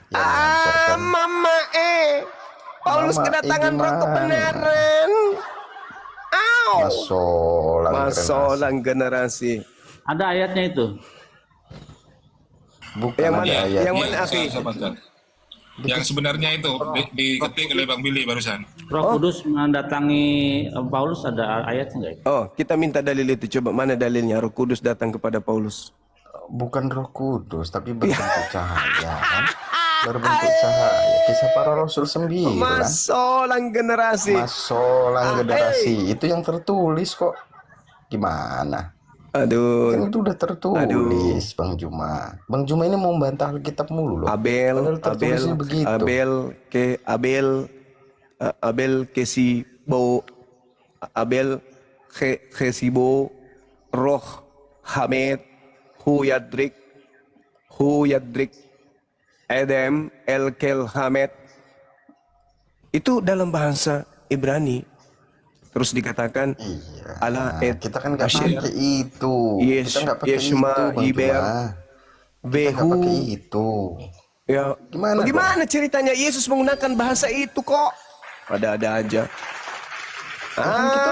F: Yang mengajarkan
D: Mama Paulus
F: Mama,
D: kedatangan roh
F: gimana?
D: kebenaran. Au. Masolang generasi.
B: Ada ayatnya itu.
F: Bukan
D: Yang
F: ada
D: mana?
F: ayat.
D: Yang mana, Akhi?
C: Yang sebenarnya itu diketik oleh Bang Billy barusan.
B: Roh Kudus mendatangi Paulus, ada ayatnya nggak itu?
D: Oh, kita minta dalil itu. Coba mana dalilnya Roh Kudus datang kepada Paulus?
F: Bukan Roh Kudus, tapi berbentuk cahaya kan? Berbentuk cahaya. Kisah para Rasul 9 kan?
D: Masolang generasi.
F: Masolang generasi. Itu yang tertulis kok. Gimana?
D: Aduh.
F: Kan itu udah tertulis, Bang Juma. Bang Juma ini mau membantah Alkitab mulu loh. Padahal tertulisnya begitu.
D: Abel Kesibo Roh Hamed Hu Yadrik Edem Elkel Hamed. Itu dalam bahasa Ibrani. Terus dikatakan
F: Iya.
D: ala et
F: Kita kan nggak
D: asyir.
F: pakai itu.
D: Yes,
F: Kita nggak pakai itu,
D: Yeshma,
F: Bang
D: Iber,
F: Juma. Kita nggak
D: Behu.
F: pakai itu.
D: Ya,
F: Gimana
D: bagaimana ceritanya Yesus menggunakan bahasa itu kok? Ada-ada aja.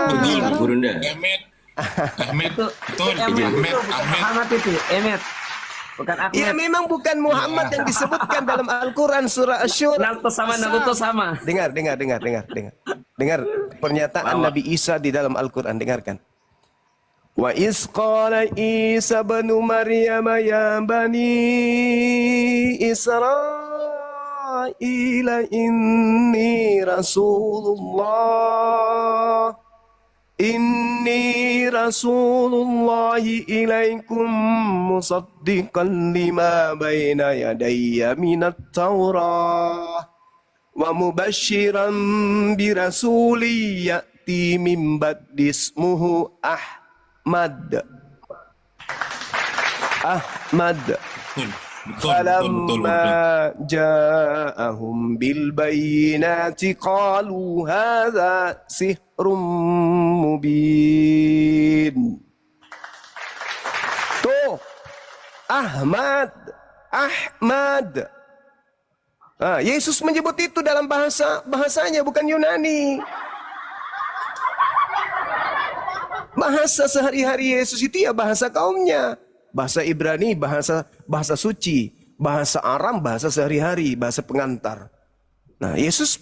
G: Begini Burunda.
C: Ahmed, betul.
G: Ahmad itu Emet. Bukan Ahmed.
D: Ya memang bukan Muhammad yang disebutkan dalam Al-Quran surah Asy-Syura.
G: Naruto sama Naruto sama.
D: Dengar. Dengar pernyataan Nabi Isa di dalam Al-Quran, dengarkan. Wa iz qala Isa bin Maryam ya bani Israil inni Rasulullah ilaikum musaddiqan lima baina yadayya minat Taurah wa mubasysyiran bi rasuli ya'ti min ba'di ismuhu Ahmad. Ahmad. Ahmad.
C: Betul. Betul, betul.
D: فلما جاءهم بالبينات قالوا هذا سحر مبين. Tuh, Ahmad. Yesus menyebut itu dalam bahasanya, bukan Yunani. Bahasa sehari-hari Yesus itu ya bahasa kaumnya. Bahasa Ibrani, bahasa suci, bahasa Aram, bahasa sehari-hari, bahasa pengantar. Nah, Yesus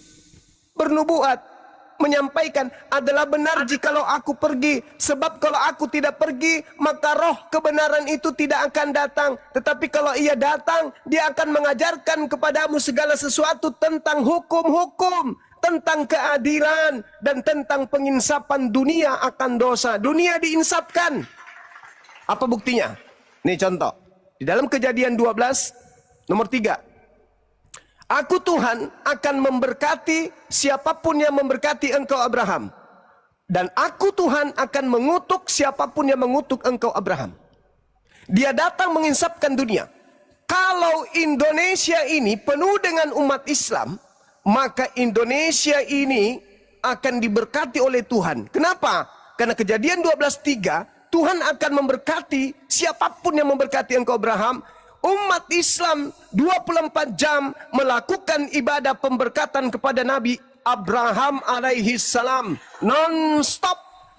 D: bernubuat, menyampaikan, adalah benar jikalau aku pergi, sebab kalau aku tidak pergi, maka roh kebenaran itu tidak akan datang. Tetapi kalau ia datang, dia akan mengajarkan kepadamu segala sesuatu tentang hukum-hukum, tentang keadilan, dan tentang penginsapan dunia akan dosa. Dunia diinsapkan. Apa buktinya? Ini contoh. Di dalam Kejadian 12, nomor 3. Aku Tuhan akan memberkati siapapun yang memberkati engkau Abraham. Dan aku Tuhan akan mengutuk siapapun yang mengutuk engkau Abraham. Dia datang menginsapkan dunia. Kalau Indonesia ini penuh dengan umat Islam, maka Indonesia ini akan diberkati oleh Tuhan. Kenapa? Karena Kejadian 12:3, Tuhan akan memberkati siapapun yang memberkati engkau Abraham. Umat Islam 24 jam melakukan ibadah pemberkatan kepada Nabi Abraham alaihi salam non-stop.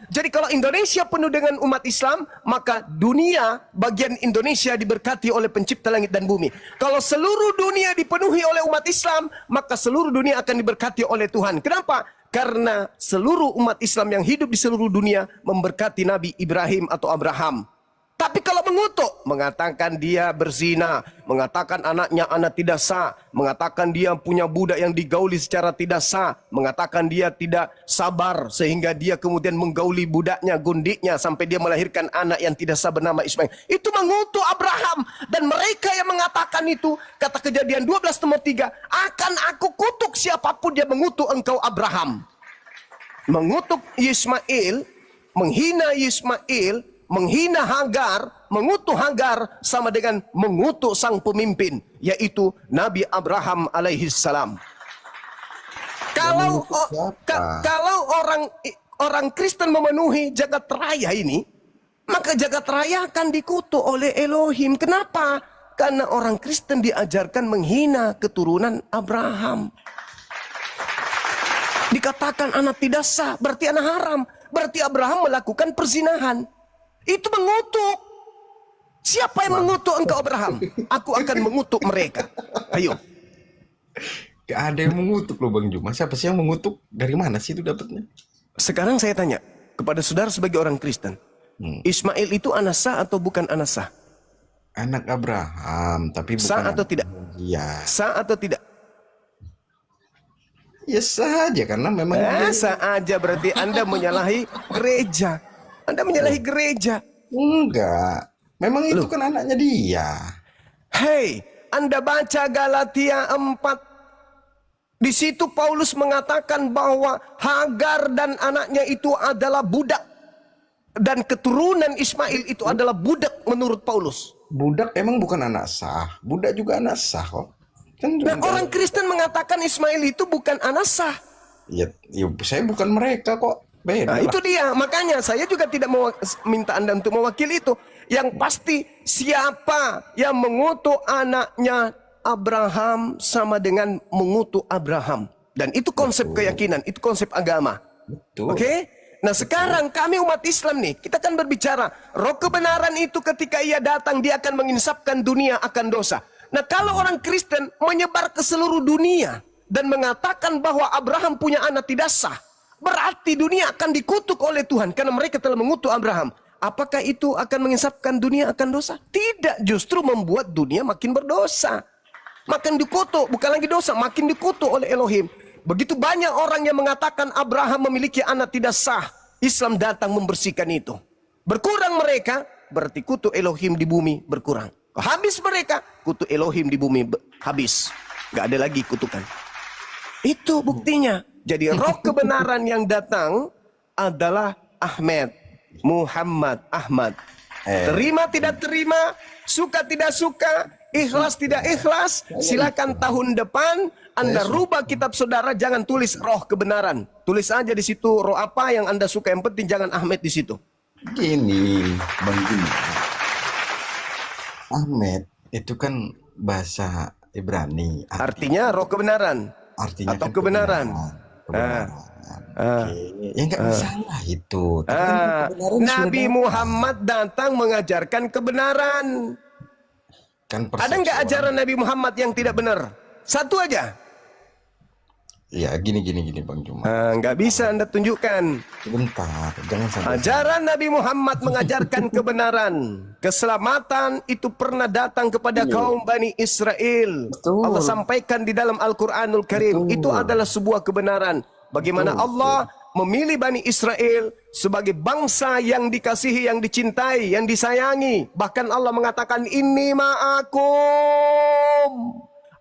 D: Jadi kalau Indonesia penuh dengan umat Islam, maka dunia bagian Indonesia diberkati oleh pencipta langit dan bumi. Kalau seluruh dunia dipenuhi oleh umat Islam, maka seluruh dunia akan diberkati oleh Tuhan. Kenapa? Karena seluruh umat Islam yang hidup di seluruh dunia memberkati Nabi Ibrahim atau Abraham. Tapi kalau mengutuk, mengatakan dia berzina, mengatakan anaknya anak tidak sah, mengatakan dia punya budak yang digauli secara tidak sah, mengatakan dia tidak sabar sehingga dia kemudian menggauli budaknya, gundiknya sampai dia melahirkan anak yang tidak sah bernama Ismail. Itu mengutuk Abraham. Dan mereka yang mengatakan itu, kata Kejadian 12 nomor 3, akan aku kutuk siapapun dia mengutuk engkau Abraham. Mengutuk Ismail, menghina Ismail, menghina Hagar, mengutuk Hagar sama dengan mengutuk sang pemimpin, yaitu Nabi Abraham alaihi salam. Kalau orang Kristen memenuhi jagat raya ini, maka jagat raya akan dikutuk oleh Elohim. Kenapa? Karena orang Kristen diajarkan menghina keturunan Abraham. Dikatakan anak tidak sah, berarti anak haram. Berarti Abraham melakukan perzinahan. Itu mengutuk. Siapa yang mengutuk engkau Abraham? Aku akan mengutuk mereka. Ayo.
F: Gak ada yang mengutuk loh Bang Juma. Siapa sih yang mengutuk? Dari mana sih itu dapatnya?
D: Sekarang saya tanya kepada saudara sebagai orang Kristen. Ismail itu anak sah atau bukan anak sah?
F: Anak Abraham, tapi bukan
D: sah atau tidak?
F: Iya.
D: Sah atau tidak?
F: Ya sah aja karena memang
D: sah aja berarti Anda menyalahi gereja. Anda menyalahi gereja.
F: Enggak. Memang itu kan anaknya dia.
D: Hei, Anda baca Galatia 4. Di situ Paulus mengatakan bahwa Hagar dan anaknya itu adalah budak. Dan keturunan Ismail itu adalah budak menurut Paulus.
F: Budak emang bukan anak sah. Budak juga anak sah kok. Kan
D: nah, orang Kristen mengatakan Ismail itu bukan anak sah.
F: Ya, saya bukan mereka kok. Beda
D: nah, itu dia. Makanya saya juga tidak mau minta Anda untuk mewakili itu. Yang pasti siapa yang mengutuk anaknya Abraham sama dengan mengutuk Abraham. Dan itu konsep keyakinan, itu konsep agama.
F: Betul.
D: Oke? Nah sekarang kami umat Islam nih, kita kan berbicara roh kebenaran itu ketika ia datang dia akan menginsapkan dunia akan dosa. Nah kalau orang Kristen menyebar ke seluruh dunia dan mengatakan bahwa Abraham punya anak tidak sah, berarti dunia akan dikutuk oleh Tuhan karena mereka telah mengutuk Abraham. Apakah itu akan menginsapkan dunia akan dosa? Tidak, justru membuat dunia makin berdosa. Makin dikutuk, bukan lagi dosa, makin dikutuk oleh Elohim. Begitu banyak orang yang mengatakan Abraham memiliki anak tidak sah. Islam datang membersihkan itu. Berkurang mereka, berarti kutuk Elohim di bumi berkurang. Habis mereka, kutuk Elohim di bumi habis. Gak ada lagi kutukan. Itu buktinya. Jadi roh kebenaran yang datang adalah Ahmed. Muhammad Ahmad. Terima tidak terima, suka tidak suka, ikhlas tidak ikhlas, silakan tahun depan Anda rubah kitab saudara, jangan tulis roh kebenaran. Tulis aja di situ roh apa yang Anda suka, yang penting jangan Ahmed di situ.
F: Gini, Bang Juma. Ahmed itu kan bahasa Ibrani.
D: Artinya roh kebenaran.
F: Artinya
D: atau
F: kan
D: kebenaran.
F: Kebenaran. Oke. Ya nggak masalah itu. Tapi kan kebenaran
D: Nabi
F: sudah
D: Muhammad datang mengajarkan kebenaran.
F: kan
D: Ada nggak
F: persepsi
D: ajaran
F: orang.
D: Nabi Muhammad yang tidak benar? Satu aja.
F: Ya gini Bang Juma.
D: Nggak bisa Anda tunjukkan.
F: Sebentar, jangan sampai.
D: Ajaran Nabi Muhammad mengajarkan kebenaran. Keselamatan itu pernah datang kepada kaum Bani Israel.
G: Betul.
D: Allah sampaikan di dalam Al-Quranul Karim. Itu adalah sebuah kebenaran. Bagaimana Allah memilih Bani Israel sebagai bangsa yang dikasihi, yang dicintai, yang disayangi. Bahkan Allah mengatakan, Inni ma'akum.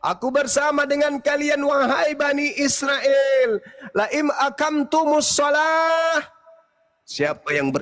D: Aku bersama dengan kalian wahai Bani Israel. Laim akamtumus shalah. Siapa yang